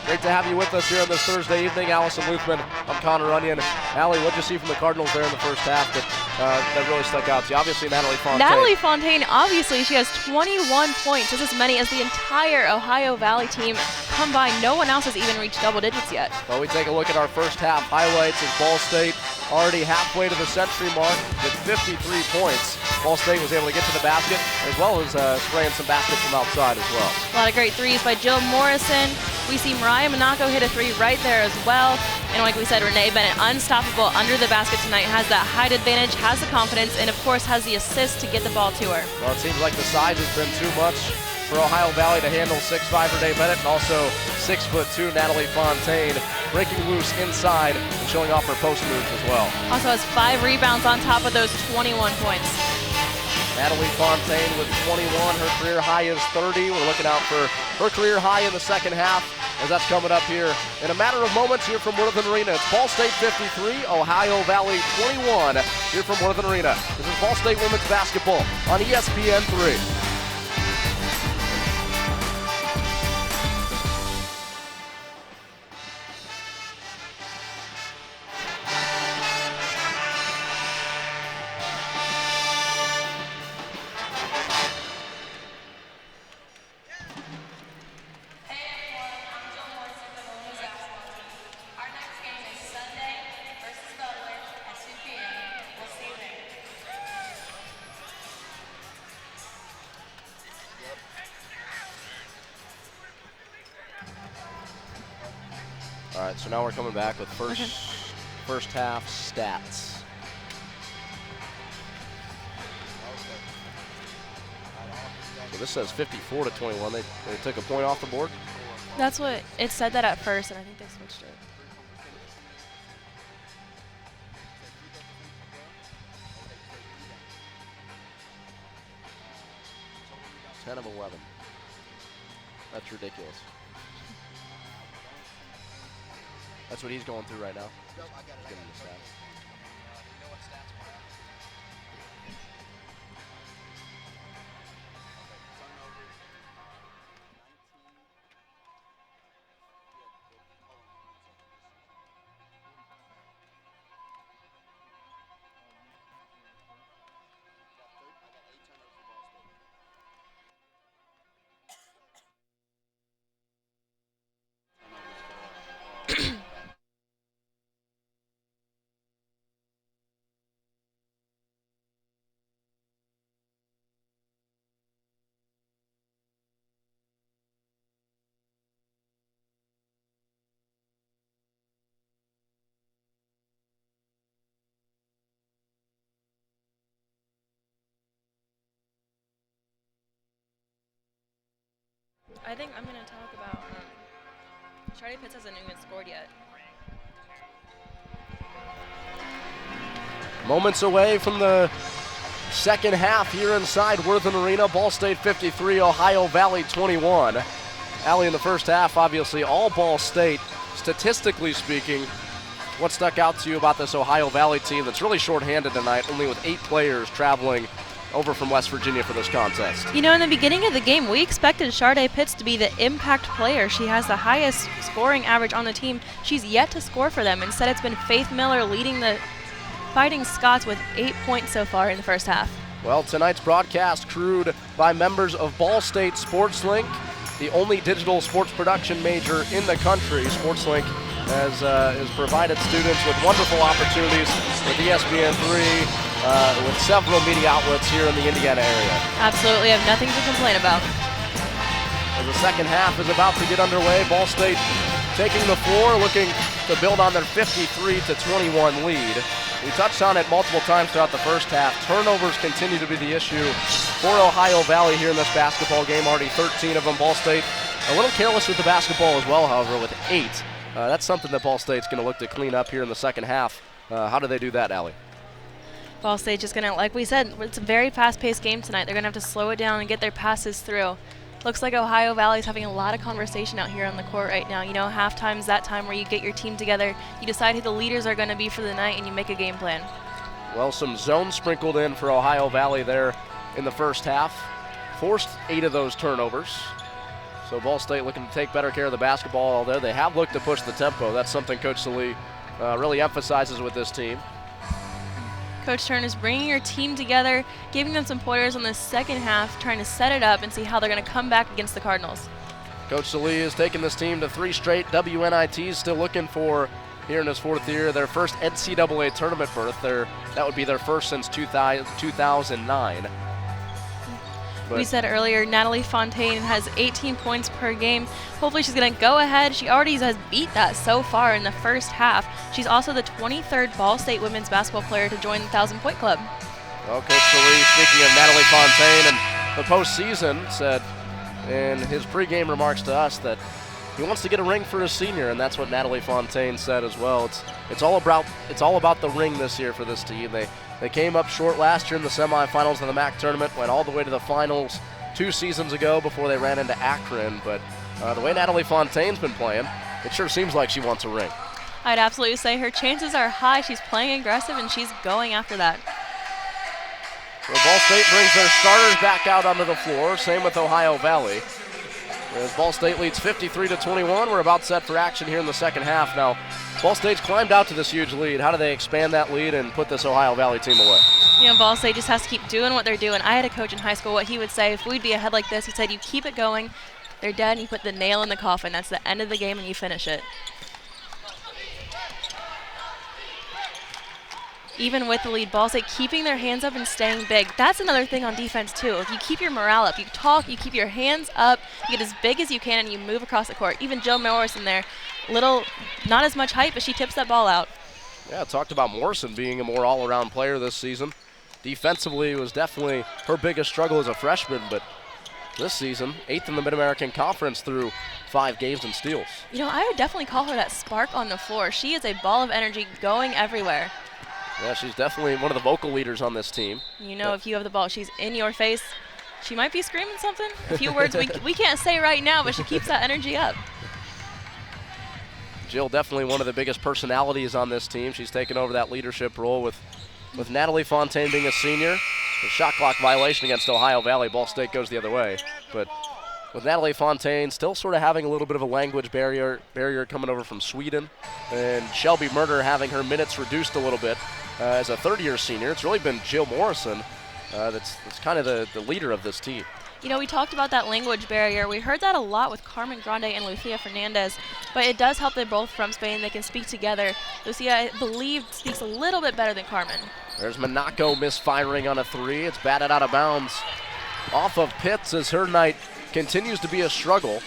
Great to have you with us here on this Thursday evening. Allison Luthman, I'm Connor Runyon. Allie, what'd you see from the Cardinals there in the first half that really stuck out to you? Obviously, Natalie Fontaine. Natalie Fontaine, obviously, she has 21 points. That's as many as the entire Ohio Valley team combined. No one else has even reached double digits yet. Well, we take a look at our first half highlights as Ball State already halfway to the century mark with 53 points. Ball State was able to get to the basket as well as spraying some baskets from outside as well. A lot of great threes by Jill Morrison. We see Mariah Monaco hit a 3 right there as well. And like we said, Renee Bennett, unstoppable under the basket tonight, has that height advantage, has the confidence, and of course has the assist to get the ball to her. Well, it seems like the size has been too much for Ohio Valley to handle 6'5" Renee Bennett and also 6'2" Natalie Fontaine, breaking loose inside and showing off her post moves as well. Also has 5 rebounds on top of those 21 points. Natalie Fontaine with 21, her career high is 30. We're looking out for her career high in the second half as that's coming up here in a matter of moments here from Worthen Arena. It's Ball State 53, Ohio Valley 21 here from Worthen Arena. This is Ball State women's basketball on ESPN 3. All right, so now we're coming back with first half stats. So this says 54-21. They took a point off the board. That's what it said that at first, and I think they switched it. Ten of 11. That's ridiculous. That's what he's going through right now. He's getting the stats. I think I'm going to talk about Sharday Pitts hasn't even scored yet. Moments away from the second half here inside Worthen Arena. Ball State 53, Ohio Valley 21. Allie, in the first half, obviously all Ball State. Statistically speaking, what stuck out to you about this Ohio Valley team that's really shorthanded tonight, only with 8 players traveling over from West Virginia for this contest? You know, in the beginning of the game, we expected Sharday Pitts to be the impact player. She has the highest scoring average on the team. She's yet to score for them. Instead, it's been Faith Miller leading the Fighting Scots with 8 points so far in the first half. Well, tonight's broadcast crewed by members of Ball State SportsLink, the only digital sports production major in the country. SportsLink has provided students with wonderful opportunities with ESPN3, with several media outlets here in the Indiana area. Absolutely, I have nothing to complain about. As the second half is about to get underway, Ball State taking the floor, looking to build on their 53-21 lead. We touched on it multiple times throughout the first half. Turnovers continue to be the issue for Ohio Valley here in this basketball game. Already 13 of them. Ball State a little careless with the basketball as well, however, with 8. That's something that Ball State's going to look to clean up here in the second half. How do they do that, Allie? Ball State just going to, like we said, it's a very fast-paced game tonight. They're going to have to slow it down and get their passes through. Looks like Ohio Valley's having a lot of conversation out here on the court right now. You know, halftime's that time where you get your team together, you decide who the leaders are going to be for the night, and you make a game plan. Well, some zone sprinkled in for Ohio Valley there in the first half. Forced 8 of those turnovers. So Ball State looking to take better care of the basketball there. They have looked to push the tempo. That's something Coach Salee really emphasizes with this team. Coach Turner is bringing your team together, giving them some pointers on the second half, trying to set it up and see how they're going to come back against the Cardinals. Coach Salee has taken this team to 3 straight WNITs, still looking for, here in his 4th year, their first NCAA tournament berth. That would be their first since 2009. We said earlier, Natalie Fontaine has 18 points per game. Hopefully she's going to go ahead. She already has beat that so far in the first half. She's also the 23rd Ball State women's basketball player to join the 1,000-point club. Well, Coach Salee, speaking of Natalie Fontaine and the postseason, said in his pregame remarks to us that he wants to get a ring for his senior, and that's what Natalie Fontaine said as well. It's all about the ring this year for this team. They came up short last year in the semifinals of the MAC tournament, went all the way to the finals 2 seasons ago before they ran into Akron. But the way Natalie Fontaine's been playing, it sure seems like she wants a ring. I'd absolutely say her chances are high. She's playing aggressive, and she's going after that. So Ball State brings their starters back out onto the floor. Same with Ohio Valley. As Ball State leads 53-21, we're about set for action here in the second half. Now, Ball State's climbed out to this huge lead. How do they expand that lead and put this Ohio Valley team away? You know, Ball State just has to keep doing what they're doing. I had a coach in high school, what he would say, if we'd be ahead like this, he said, you keep it going, they're dead, and you put the nail in the coffin. That's the end of the game, and you finish it. Even with the lead, Ball State keeping their hands up and staying big. That's another thing on defense, too. If you keep your morale up, you talk, you keep your hands up, you get as big as you can, and you move across the court. Even Jill Morrison there, not as much height, but she tips that ball out. Yeah, talked about Morrison being a more all-around player this season. Defensively, it was definitely her biggest struggle as a freshman, but this season, 8th in the Mid-American Conference through 5 games and steals. You know, I would definitely call her that spark on the floor. She is a ball of energy going everywhere. Yeah, she's definitely one of the vocal leaders on this team. You know, if you have the ball, she's in your face. She might be screaming something. A few words we can't say right now, but she keeps that energy up. Jill, definitely one of the biggest personalities on this team. She's taken over that leadership role with Natalie Fontaine being a senior. The shot clock violation against Ohio Valley. Ball State goes the other way. But with Natalie Fontaine still sort of having a little bit of a language barrier coming over from Sweden, and Shelby Murder having her minutes reduced a little bit as a third-year senior, it's really been Jill Morrison that's kind of the leader of this team. You know, we talked about that language barrier. We heard that a lot with Carmen Grande and Lucia Fernandez, but it does help they're both from Spain. They can speak together. Lucia, I believe, speaks a little bit better than Carmen. There's Monaco misfiring on a 3. It's batted out of bounds off of Pitts as her night continues to be a struggle.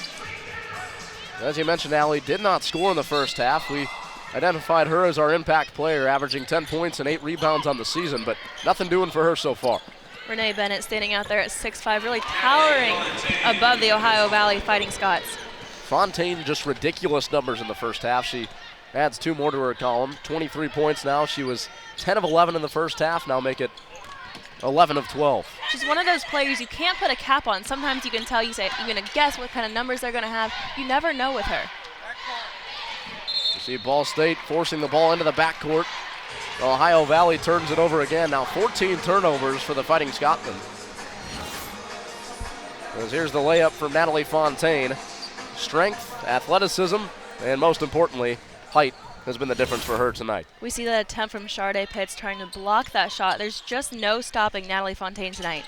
As you mentioned, Allie did not score in the first half. We identified her as our impact player, averaging 10 points and 8 rebounds on the season, but nothing doing for her so far. Renee Bennett standing out there at 6'5", really towering above the Ohio Valley Fighting Scots. Fontaine, just ridiculous numbers in the first half. She adds 2 more to her column. 23 points now. She was 10 of 11 in the first half. Now make it 11 of 12. She's one of those players you can't put a cap on. Sometimes you can tell, you're going to guess what kind of numbers they're going to have. You never know with her. You see Ball State forcing the ball into the backcourt. Ohio Valley turns it over again. Now 14 turnovers for the Fighting Scotsmen. As here's the layup from Natalie Fontaine. Strength, athleticism, and most importantly, height has been the difference for her tonight. We see that attempt from Sharday Pitts trying to block that shot. There's just no stopping Natalie Fontaine tonight.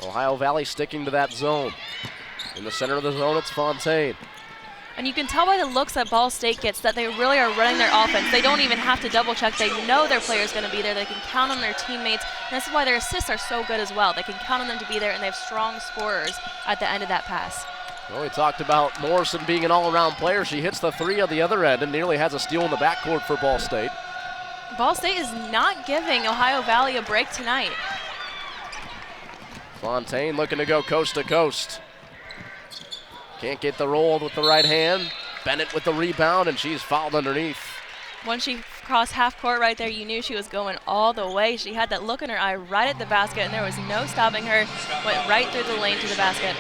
Ohio Valley sticking to that zone. In the center of the zone, it's Fontaine. And you can tell by the looks that Ball State gets that they really are running their offense. They don't even have to double check. They know their player's going to be there. They can count on their teammates. And this is why their assists are so good as well. They can count on them to be there, and they have strong scorers at the end of that pass. Well, we talked about Morrison being an all-around player. She hits the 3 on the other end and nearly has a steal in the backcourt for Ball State. Ball State is not giving Ohio Valley a break tonight. Fontaine looking to go coast to coast. Can't get the roll with the right hand. Bennett with the rebound, and she's fouled underneath. Once she crossed half court right there, you knew she was going all the way. She had that look in her eye right at the basket, and there was no stopping her. Went right through the lane to the basket.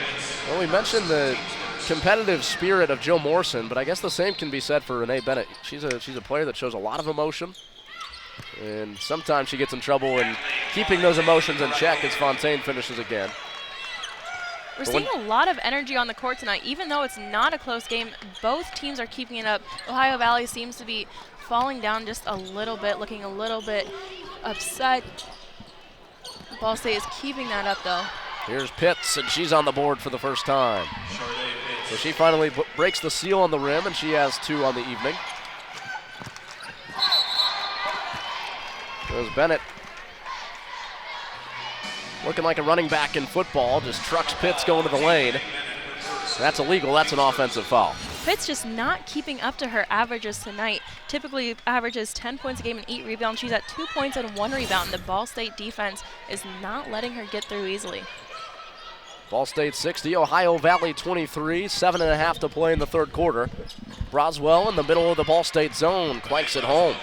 Well, we mentioned the competitive spirit of Jill Morrison, but I guess the same can be said for Renee Bennett. She's a player that shows a lot of emotion, and sometimes she gets in trouble in keeping those emotions in check as Fontaine finishes again. We're seeing a lot of energy on the court tonight. Even though it's not a close game, both teams are keeping it up. Ohio Valley seems to be falling down just a little bit, looking a little bit upset. Ball State is keeping that up, though. Here's Pitts, and she's on the board for the first time. So she finally breaks the seal on the rim, and she has 2 on the evening. There's Bennett. Looking like a running back in football, just trucks Pitts going to the lane. That's illegal, that's an offensive foul. Pitts just not keeping up to her averages tonight. Typically averages 10 points a game and 8 rebounds. She's at 2 points and 1 rebound. The Ball State defense is not letting her get through easily. Ball State 60, Ohio Valley 23, 7.5 to play in the third quarter. Broswell in the middle of the Ball State zone, clanks it home.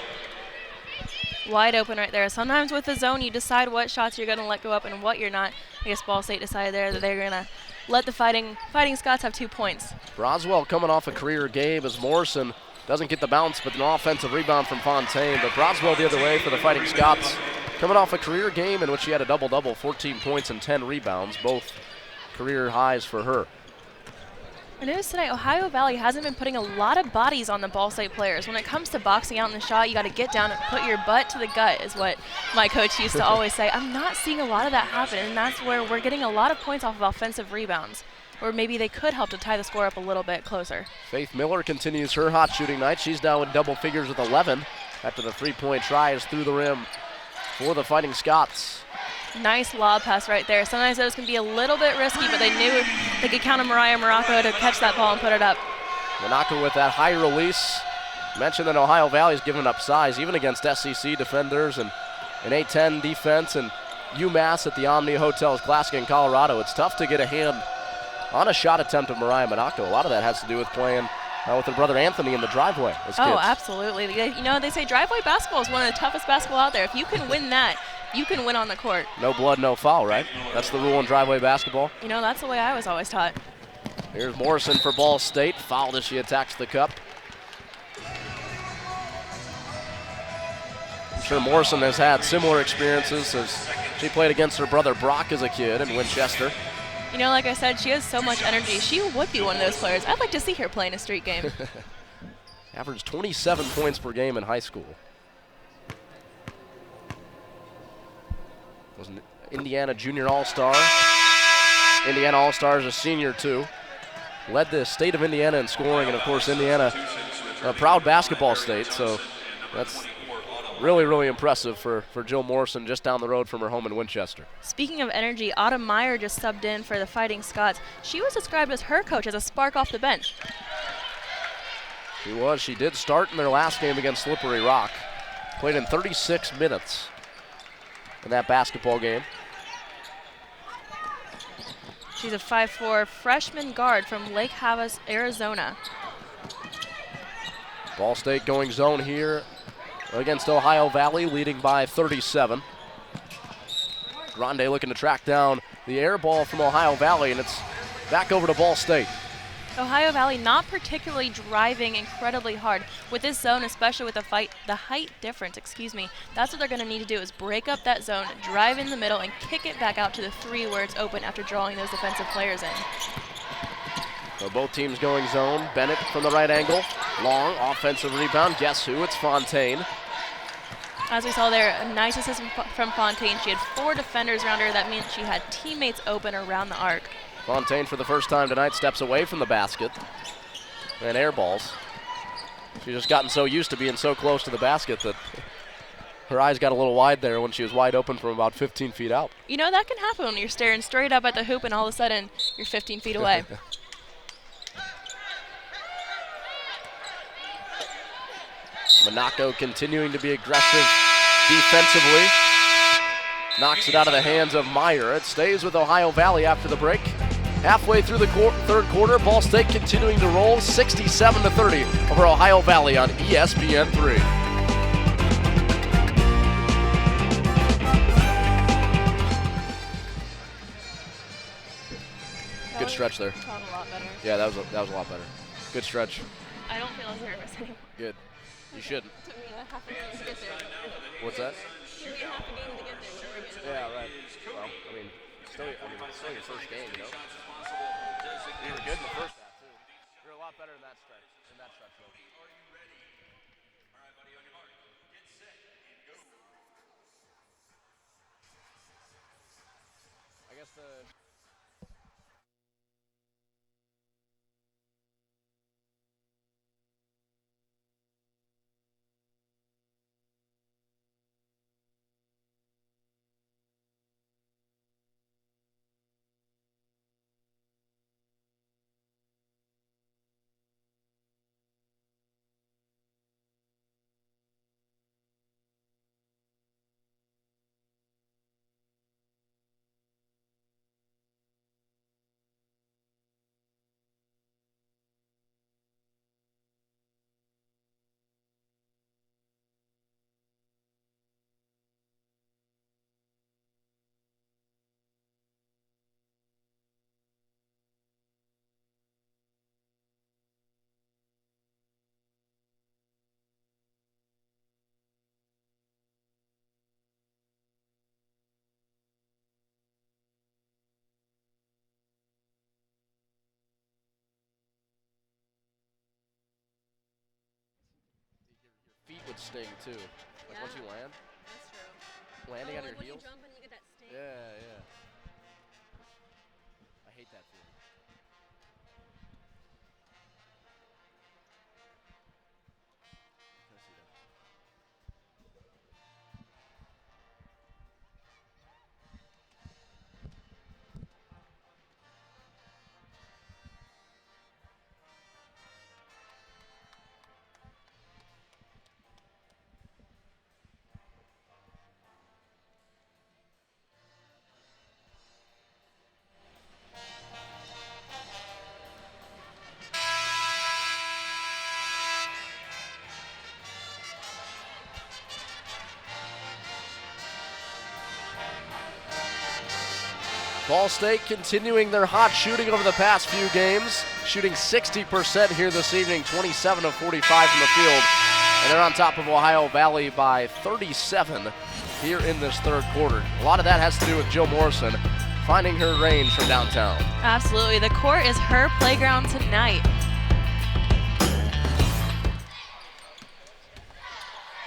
Wide open right there. Sometimes with the zone, you decide what shots you're going to let go up and what you're not. I guess Ball State decided there that they're going to let the Fighting Scots have 2 points. Broswell coming off a career game as Morrison doesn't get the bounce, but an offensive rebound from Fontaine. But Broswell the other way for the Fighting Scots, coming off a career game in which she had a double-double, 14 points and 10 rebounds, both career highs for her. I noticed tonight Ohio Valley hasn't been putting a lot of bodies on the Ball State players. When it comes to boxing out in the shot, you got to get down and put your butt to the gut is what my coach used to always say. I'm not seeing a lot of that happen, and that's where we're getting a lot of points off of offensive rebounds. Or maybe they could help to tie the score up a little bit closer. Faith Miller continues her hot shooting night. She's now in double figures with 11 after the three-point try is through the rim for the Fighting Scots. Nice lob pass right there. Sometimes those can be a little bit risky, but they knew they could count on Mariah Morocco to catch that ball and put it up. Morocco with that high release. Mentioned that Ohio Valley's given up size, even against SEC defenders and an A-10 defense and UMass at the Omni Hotels Classic in Colorado. It's tough to get a hand on a shot attempt of Mariah Morocco. A lot of that has to do with playing with her brother Anthony in the driveway as kids. Oh, absolutely. You know, they say driveway basketball is one of the toughest basketball out there. If you can win that, you can win on the court. No blood, no foul, right? That's the rule in driveway basketball. You know, that's the way I was always taught. Here's Morrison for Ball State. Fouled as she attacks the cup. I'm sure Morrison has had similar experiences as she played against her brother Brock as a kid in Winchester. You know, like I said, she has so much energy. She would be one of those players. I'd like to see her play in a street game. Averaged 27 points per game in high school. Was an Indiana Junior All-Star. Indiana All-Star is a senior, too. Led the state of Indiana in scoring, and, of course, Indiana, a proud basketball state, so that's really, really impressive for Jill Morrison just down the road from her home in Winchester. Speaking of energy, Autumn Meyer just subbed in for the Fighting Scots. She was described as her coach as a spark off the bench. She was. She did start in their last game against Slippery Rock. Played in 36 minutes in that basketball game. She's a 5'4" freshman guard from Lake Havas, Arizona. Ball State going zone here against Ohio Valley, leading by 37. Grande looking to track down the air ball from Ohio Valley, and it's back over to Ball State. Ohio Valley not particularly driving incredibly hard. With this zone, especially with the height difference, that's what they're going to need to do is break up that zone, drive in the middle, and kick it back out to the three where it's open after drawing those defensive players in. So both teams going zone. Bennett from the right angle. Long offensive rebound. Guess who? It's Fontaine. As we saw there, a nice assist from Fontaine. She had 4 defenders around her. That means she had teammates open around the arc. Fontaine, for the first time tonight, steps away from the basket and air balls. She's just gotten so used to being so close to the basket that her eyes got a little wide there when she was wide open from about 15 feet out. You know, that can happen when you're staring straight up at the hoop and all of a sudden you're 15 feet away. Monaco continuing to be aggressive defensively. Knocks it out of the hands of Meyer. It stays with Ohio Valley after the break. Halfway through the third quarter, Ball State continuing to roll 67-30 over Ohio Valley on ESPN3. Good stretch there. Felt a lot better. Yeah, that was a lot better. Good stretch. I don't feel as nervous anymore. Good. You shouldn't. Took me a half a game to get there. What's that? Took me a half a game to get there. Yeah, right. Well, it's still your first game, you know. You were good in the first half, too. You're a lot better in that stretch. Though. I guess the feet would sting too. Like once you land. That's true. Landing on your when heels. you jump and you get that sting. Yeah. I hate that feeling. Can I see that? Ball State continuing their hot shooting over the past few games, shooting 60% here this evening, 27 of 45 from the field. And they're on top of Ohio Valley by 37 here in this third quarter. A lot of that has to do with Jill Morrison finding her range from downtown. Absolutely. The court is her playground tonight.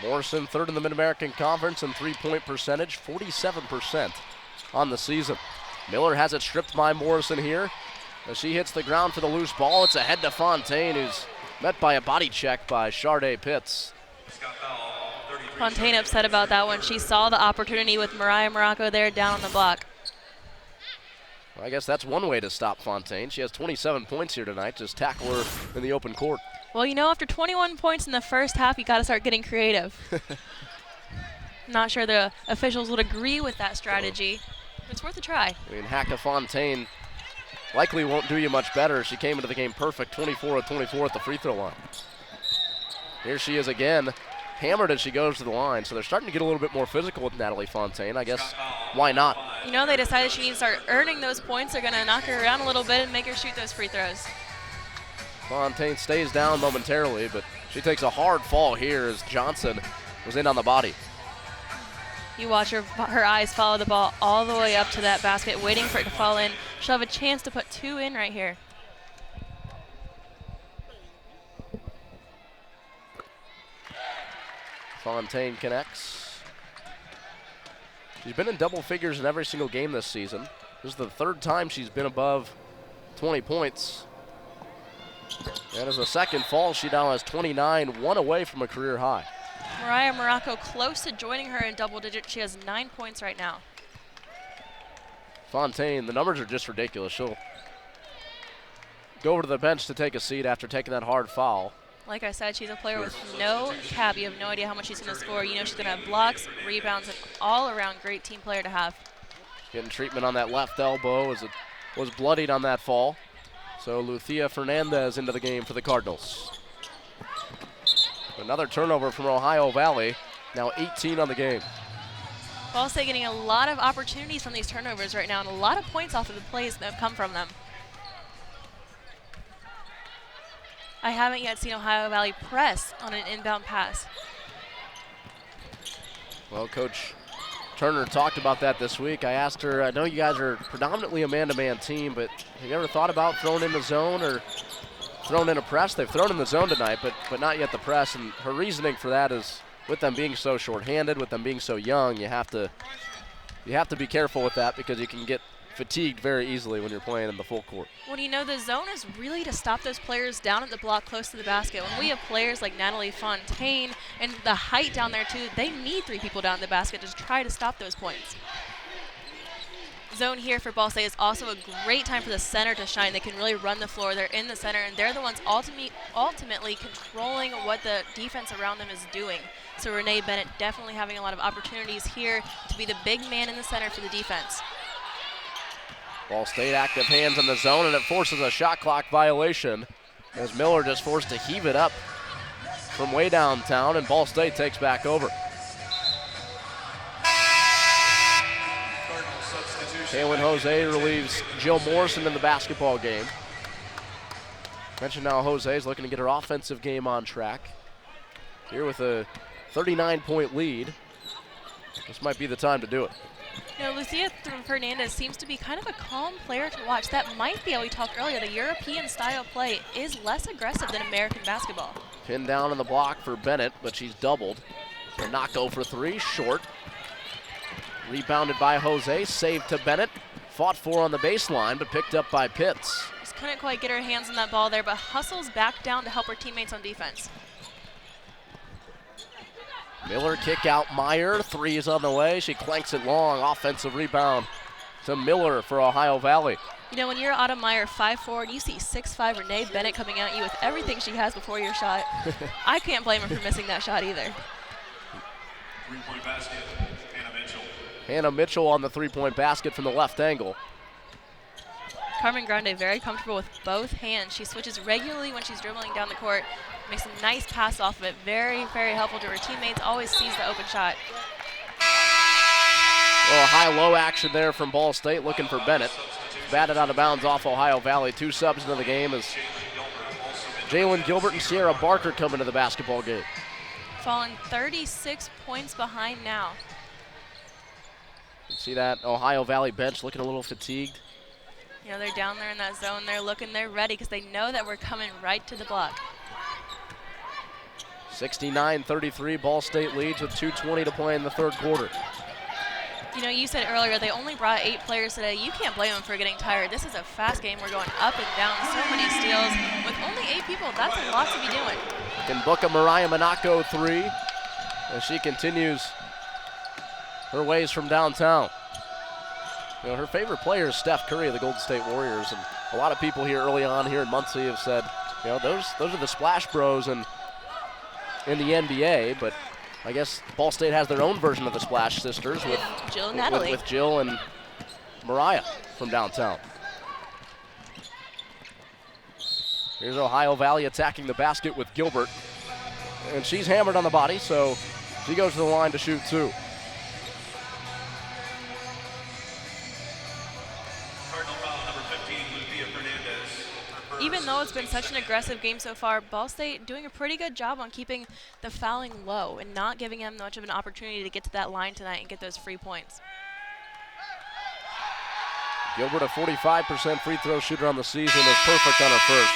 Morrison third in the Mid-American Conference in three-point percentage, 47% on the season. Miller has it stripped by Morrison here. As she hits the ground for the loose ball, it's ahead to Fontaine, who's met by a body check by Sharday Pitts. Fontaine upset about that one. She saw the opportunity with Mariah Morocco there down on the block. Well, I guess that's one way to stop Fontaine. She has 27 points here tonight. Just tackle her in the open court. Well, you know, after 21 points in the first half, you got to start getting creative. Not sure the officials would agree with that strategy. It's worth a try. I mean, Hacka Fontaine likely won't do you much better. She came into the game perfect, 24 of 24 at the free throw line. Here she is again, hammered as she goes to the line. So they're starting to get a little bit more physical with Natalie Fontaine. I guess, why not? You know, they decided she needs to start earning those points. They're going to knock her around a little bit and make her shoot those free throws. Fontaine stays down momentarily, but she takes a hard fall here as Johnson was in on the body. You watch her eyes follow the ball all the way up to that basket, waiting for it to fall in. She'll have a chance to put two in right here. Fontaine connects. She's been in double figures in every single game this season. This is the third time she's been above 20 points. And as a second fall, she now has 29, one away from a career high. Mariah Morocco close to joining her in double digits. She has 9 points right now. Fontaine, the numbers are just ridiculous. She'll go over to the bench to take a seat after taking that hard foul. Like I said, she's a player with no cap. You have no idea how much she's going to score. You know she's going to have blocks, rebounds, and all-around great team player to have. Getting treatment on that left elbow as it was bloodied on that fall. So Lucia Fernandez into the game for the Cardinals. Another turnover from Ohio Valley, now 18 on the game. Ball State getting a lot of opportunities from these turnovers right now and a lot of points off of the plays that have come from them. I haven't yet seen Ohio Valley press on an inbound pass. Well, Coach Turner talked about that this week. I asked her, I know you guys are predominantly a man-to-man team, but have you ever thought about throwing in the zone or thrown in a press? They've thrown in the zone tonight, but not yet the press. And her reasoning for that is with them being so short-handed, with them being so young, you have to be careful with that because you can get fatigued very easily when you're playing in the full court. Well, you know, the zone is really to stop those players down at the block close to the basket. When we have players like Natalie Fontaine and the height down there too, they need 3 people down at the basket to try to stop those points. Zone here for Ball State is also a great time for the center to shine. They can really run the floor. They're in the center, and they're the ones ultimately controlling what the defense around them is doing. So Renee Bennett definitely having a lot of opportunities here to be the big man in the center for the defense. Ball State active hands in the zone, and it forces a shot clock violation as Miller just forced to heave it up from way downtown, and Ball State takes back over. Kaylin Jose relieves Jill Morrison in the basketball game. Mentioned now Jose is looking to get her offensive game on track. Here with a 39-point lead. This might be the time to do it. You know, Lucia Fernandez seems to be kind of a calm player to watch. That might be how we talked earlier. The European style play is less aggressive than American basketball. Pinned down in the block for Bennett, but she's doubled. Monaco for three, short. Rebounded by Jose, saved to Bennett. Fought for on the baseline, but picked up by Pitts. Just couldn't quite get her hands on that ball there, but hustles back down to help her teammates on defense. Miller kick out Meyer, three is on the way. She clanks it long, offensive rebound to Miller for Ohio Valley. You know, when you're Autumn Meyer 5'4", and you see 6'5" Renee Bennett coming at you with everything she has before your shot, I can't blame her for missing that shot either. Three-point basket, Hannah Mitchell. Hannah Mitchell on the three-point basket from the left angle. Carmen Grande very comfortable with both hands. She switches regularly when she's dribbling down the court. Makes a nice pass off of it. Very, very helpful to her teammates. Always sees the open shot. Well, high-low action there from Ball State, looking for Bennett. Batted out of bounds off Ohio Valley. Two subs into the game as Jalen Gilbert and Sierra Barker come into the basketball game. Falling 36 points behind now. See that Ohio Valley bench looking a little fatigued. You know, they're down there in that zone. They're looking, they're ready because they know that we're coming right to the block. 69-33, Ball State leads with 2:20 to play in the third quarter. You know, you said earlier they only brought 8 players today. You can't blame them for getting tired. This is a fast game. We're going up and down. So many steals. With only 8 people, that's a lot to be doing. Can book a Mariah Monaco three as she continues her ways from downtown. You know, her favorite player is Steph Curry of the Golden State Warriors, and a lot of people here early on here in Muncie have said, you know, those are the Splash Bros in the NBA, but I guess Ball State has their own version of the Splash Sisters with Jill and Natalie. With Jill and Mariah from downtown. Here's Ohio Valley attacking the basket with Gilbert, and she's hammered on the body, so she goes to the line to shoot two. Even though it's been such an aggressive game so far, Ball State doing a pretty good job on keeping the fouling low and not giving them much of an opportunity to get to that line tonight and get those free points. Gilbert, a 45% free throw shooter on the season, is perfect on her first.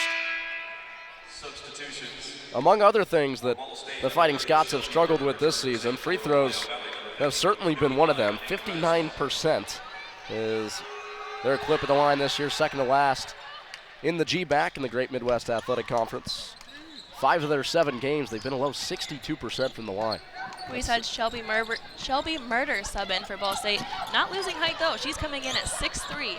Substitutions. Among other things that the Fighting Scots have struggled with this season, free throws have certainly been one of them. 59% is their clip at the line this year, second to last in the GBAC in the Great Midwest Athletic Conference. 5 of their 7 games, they've been below 62% from the line. We had Shelby Murder sub in for Ball State. Not losing height though, she's coming in at 6'3".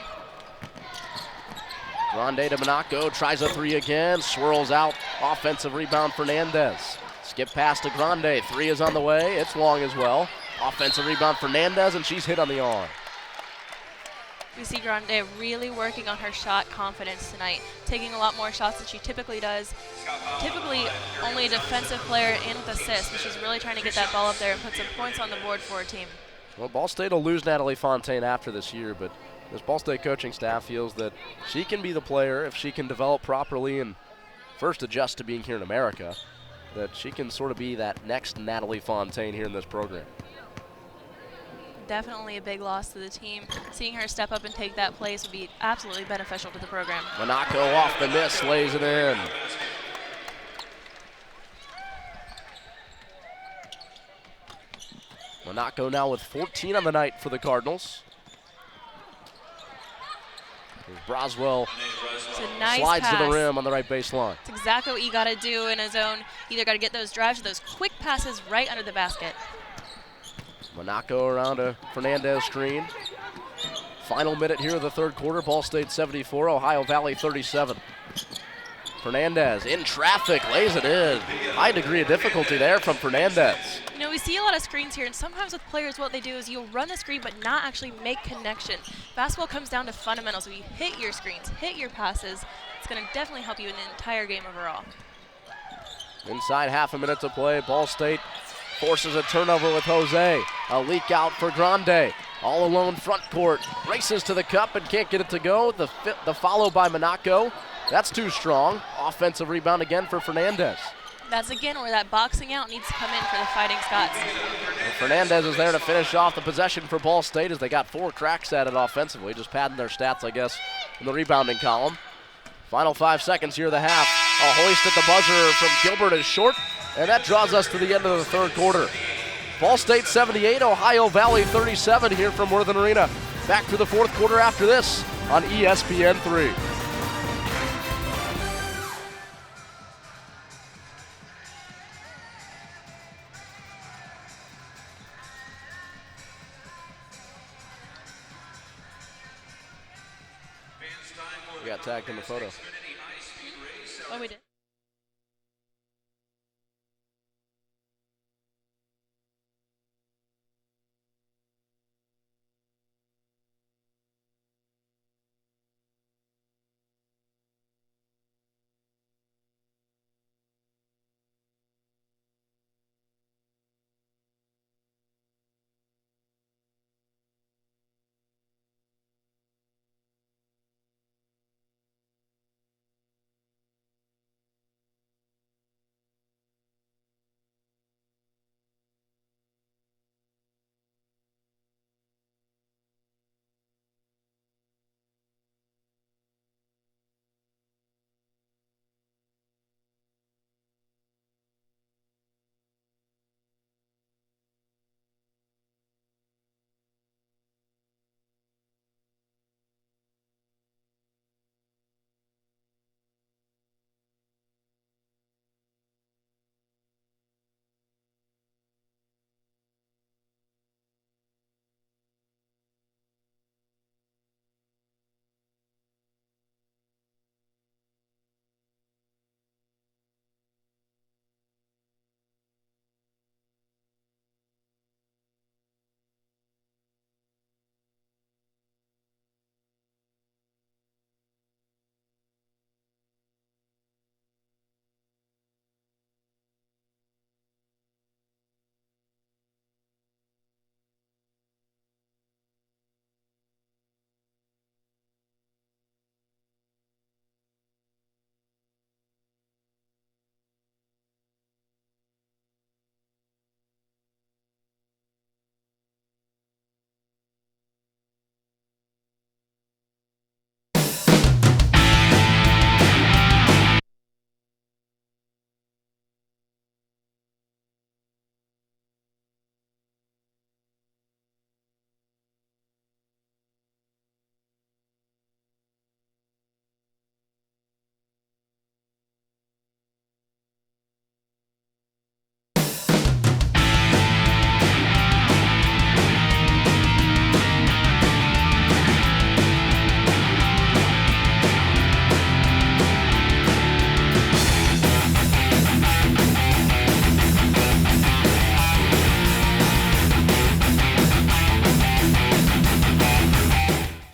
Grande to Monaco, tries a three again, swirls out, offensive rebound Fernandez. Skip pass to Grande, three is on the way, it's long as well. Offensive rebound Fernandez, and she's hit on the arm. We see Grande really working on her shot confidence tonight, taking a lot more shots than she typically does. Typically only a defensive player in with assists, but she's really trying to get that ball up there and put some points on the board for her team. Well, Ball State will lose Natalie Fontaine after this year, but this Ball State coaching staff feels that she can be the player if she can develop properly and first adjust to being here in America, that she can sort of be that next Natalie Fontaine here in this program. Definitely a big loss to the team. Seeing her step up and take that place would be absolutely beneficial to the program. Monaco off the miss, lays it in. Monaco now with 14 on the night for the Cardinals. Here's Broswell, It's a nice slides pass. to the rim on the right baseline. It's exactly what you got to do in a zone. You either got to get those drives or those quick passes right under the basket. Monaco around a Fernandez screen. Final minute here of the third quarter. Ball State 74, Ohio Valley 37. Fernandez in traffic, lays it in. High degree of difficulty there from Fernandez. You know, we see a lot of screens here, and sometimes with players what they do is you'll run the screen but not actually make connection. Basketball comes down to fundamentals. If you hit your screens, hit your passes, it's going to definitely help you in the entire game overall. Inside half a minute to play, Ball State forces a turnover with Jose. A leak out for Grande. All alone front court. Races to the cup and can't get it to go. The follow by Monaco. That's too strong. Offensive rebound again for Fernandez. That's again where that boxing out needs to come in for the Fighting Scots. And Fernandez is there to finish off the possession for Ball State as they got 4 cracks at it offensively, just padding their stats, I guess, in the rebounding column. Final 5 seconds here of the half. A hoist at the buzzer from Gilbert is short, and that draws us to the end of the third quarter. Ball State 78, Ohio Valley 37 here from Worthen Arena. Back to the fourth quarter after this on ESPN3. We got tagged in the photo. Oh, we did.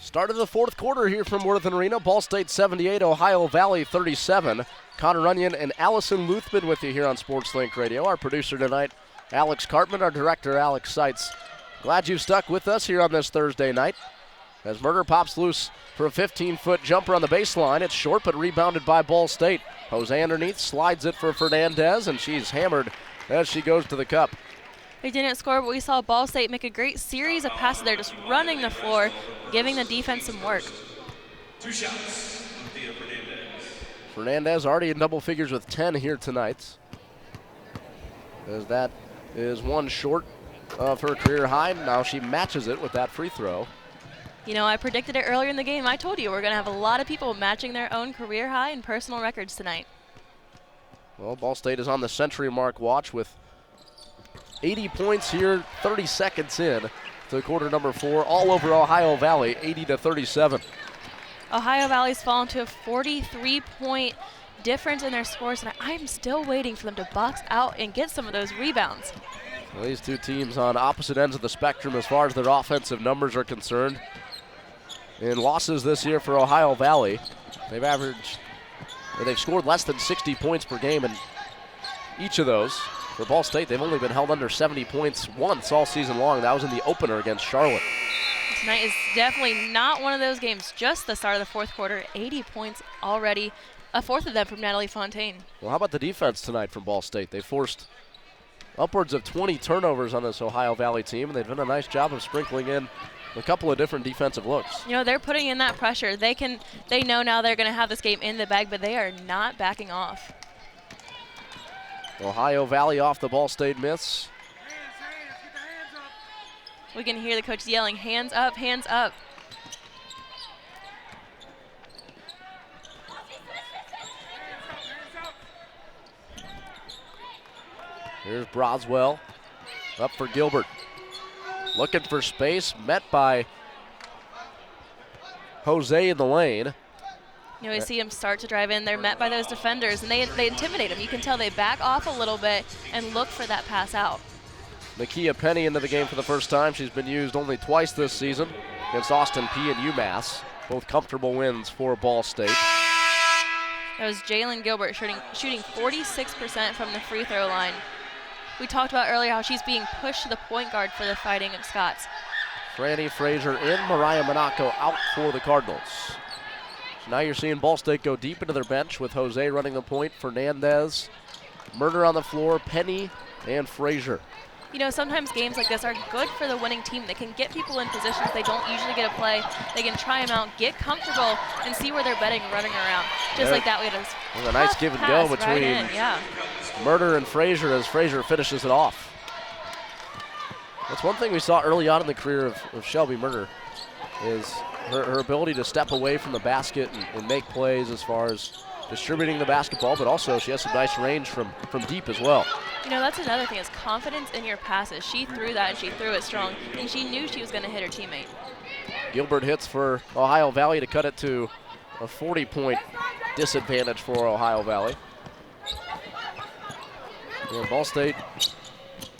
Start of the fourth quarter here from Worthen Arena. Ball State 78, Ohio Valley 37. Connor Runyon and Allison Luthman with you here on SportsLink Radio. Our producer tonight, Alex Cartman, our director, Alex Seitz. Glad you've stuck with us here on this Thursday night. As Murder pops loose for a 15-foot jumper on the baseline. It's short, but rebounded by Ball State. Jose underneath, slides it for Fernandez, and she's hammered as she goes to the cup. They didn't score, but we saw Ball State make a great series of passes there, just running the floor, giving the defense some work. 2 shots. Thea Fernandez. Fernandez already in double figures with 10 here tonight. As that is one short of her career high. Now she matches it with that free throw. You know, I predicted it earlier in the game. I told you we're going to have a lot of people matching their own career high and personal records tonight. Well, Ball State is on the century mark watch with 80 points here, 30 seconds in to quarter number 4, all over Ohio Valley, 80-37. Ohio Valley's fallen to a 43-point difference in their scores, and I'm still waiting for them to box out and get some of those rebounds. Well, these two teams on opposite ends of the spectrum as far as their offensive numbers are concerned. In losses this year for Ohio Valley, they've scored less than 60 points per game in each of those. For Ball State, they've only been held under 70 points once all season long. That was in the opener against Charlotte. Tonight is definitely not one of those games. Just the start of the fourth quarter, 80 points already a fourth of them from Natalie Fontaine. Well, how about the defense tonight from Ball State? They forced upwards of 20 turnovers on this Ohio Valley team, and they've done a nice job of sprinkling in a couple of different defensive looks. You know, they're putting in that pressure. They know now they're going to have this game in the bag, but they are not backing off. Ohio Valley off the Ball State miss. We can hear the coach yelling, hands up, hands up. Here's Broswell, up for Gilbert. Looking for space, met by Jose in the lane. You know, we see them start to drive in. They're met by those defenders, and they intimidate them. You can tell they back off a little bit and look for that pass out. Nakia Penny into the game for the first time. She's been used only twice this season against Austin Peay and UMass. Both comfortable wins for Ball State. That was Jalen Gilbert shooting 46% from the free throw line. We talked about earlier how she's being pushed to the point guard for the Fighting Scots. Franny Frazier in, Mariah Monaco out for the Cardinals. So now you're seeing Ball State go deep into their bench with Jose running the point, Fernandez, Murder on the floor, Penny, and Frazier. You know, sometimes games like this are good for the winning team. They can get people in positions they don't usually get to play. They can try them out, get comfortable, and see where they're running around. Just like that, we had a nice give and go between Murder and Frazier as Frazier finishes it off. That's one thing we saw early on in the career of Shelby Murder is her ability to step away from the basket and make plays as far as distributing the basketball, but also she has some nice range from deep as well. You know, that's another thing, is confidence in your passes. She threw that, and she threw it strong, and she knew she was going to hit her teammate. Gilbert hits for Ohio Valley to cut it to a 40-point disadvantage for Ohio Valley. Yeah, Ball State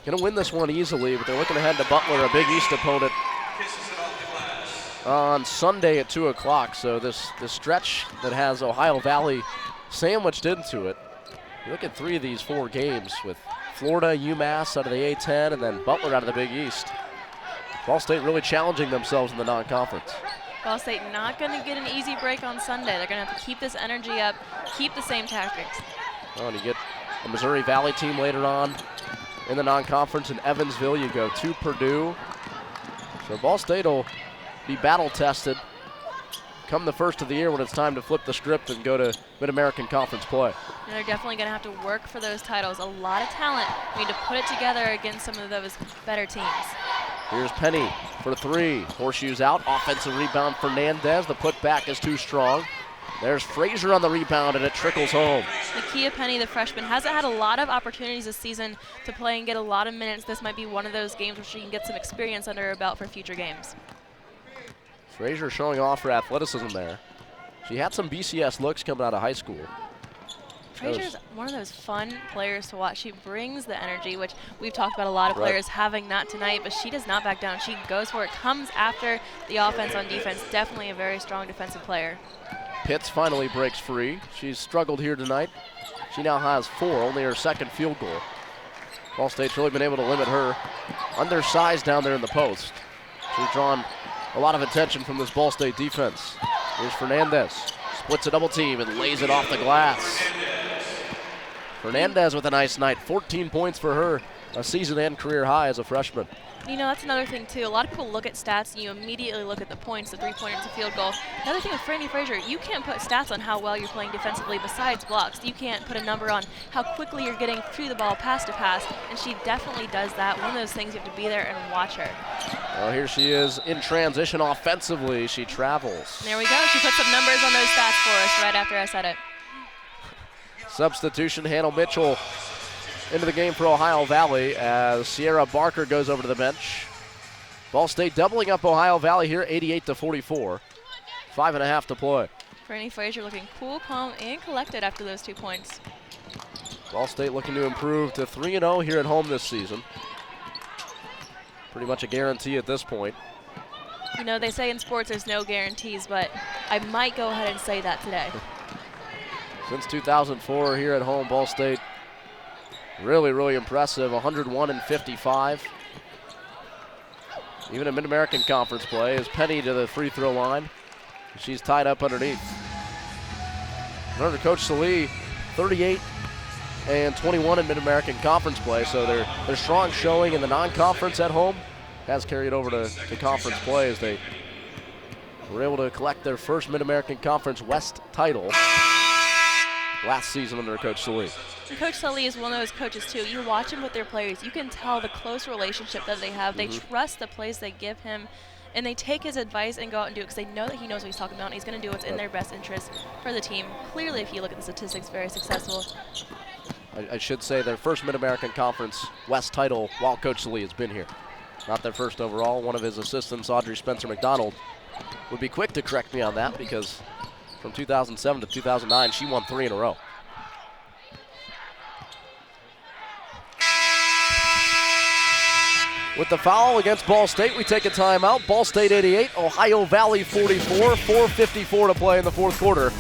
going to win this one easily, but they're looking ahead to Butler, a Big East opponent, on Sunday at 2 o'clock. So this stretch that has Ohio Valley sandwiched into it, you look at 3 of these 4 games with Florida, UMass out of the A-10, and then Butler out of the Big East. Ball State really challenging themselves in the non-conference. Ball State not going to get an easy break on Sunday. They're going to have to keep this energy up, keep the same tactics. Oh, and you get a Missouri Valley team later on in the non-conference. In Evansville, you go to Purdue. So Ball State will be battle-tested come the first of the year when it's time to flip the script and go to Mid-American Conference play. And they're definitely going to have to work for those titles. A lot of talent. We need to put it together against some of those better teams. Here's Penny for 3. Horseshoes out. Offensive rebound, Fernandez. The putback is too strong. There's Frazier on the rebound, and it trickles home. Nakia Penny, the freshman, hasn't had a lot of opportunities this season to play and get a lot of minutes. This might be one of those games where she can get some experience under her belt for future games. Frazier showing off her athleticism there. She had some BCS looks coming out of high school. Frazier's one of those fun players to watch. She brings the energy, which we've talked about a lot of players having that tonight, but she does not back down. She goes for it, comes after the offense on defense. Definitely a very strong defensive player. Pitts finally breaks free. She's struggled here tonight. She now has 4, only her second field goal. Ball State's really been able to limit her. Undersized down there in the post. She's drawn a lot of attention from this Ball State defense. Here's Fernandez. Splits a double team and lays it off the glass. Fernandez with a nice night. 14 points for her, a season and career high as a freshman. You know, that's another thing, too. A lot of people look at stats, and you immediately look at the points, the three-pointers, the field goal. Another thing with Franny Frazier, you can't put stats on how well you're playing defensively besides blocks. You can't put a number on how quickly you're getting through the ball, pass to pass, and she definitely does that. One of those things you have to be there and watch her. Well, here she is in transition offensively. She travels. There we go. She put some numbers on those stats for us right after I said it. Substitution, Hannah Mitchell into the game for Ohio Valley as Sierra Barker goes over to the bench. Ball State doubling up Ohio Valley here, 88-44. 5.5 to play. Franny Frazier looking cool, calm, and collected after those 2 points. Ball State looking to improve to 3-0 here at home this season. Pretty much a guarantee at this point. You know, they say in sports there's no guarantees, but I might go ahead and say that today. Since 2004 here at home, Ball State really, really impressive, 101-55. Even in Mid-American Conference play is Penny to the free throw line. She's tied up underneath. Under Coach Salee, 38-21 in Mid-American Conference play, so their strong showing in the non-conference at home has carried over to conference play as they were able to collect their first Mid-American Conference West title last season under Coach Salee. Coach Sully is one of those coaches too. You watch him with their players, you can tell the close relationship that they have. They trust the plays they give him, and they take his advice and go out and do it because they know that he knows what he's talking about and he's going to do what's in their best interest for the team. Clearly, if you look at the statistics, very successful. I should say their first Mid-American Conference West title while Coach Salee has been here. Not their first overall. One of his assistants, Audrey Spencer McDonald, would be quick to correct me on that because from 2007 to 2009, she won 3 in a row. With the foul against Ball State, we take a timeout. Ball State 88, Ohio Valley 44, 4:54 to play in the fourth quarter.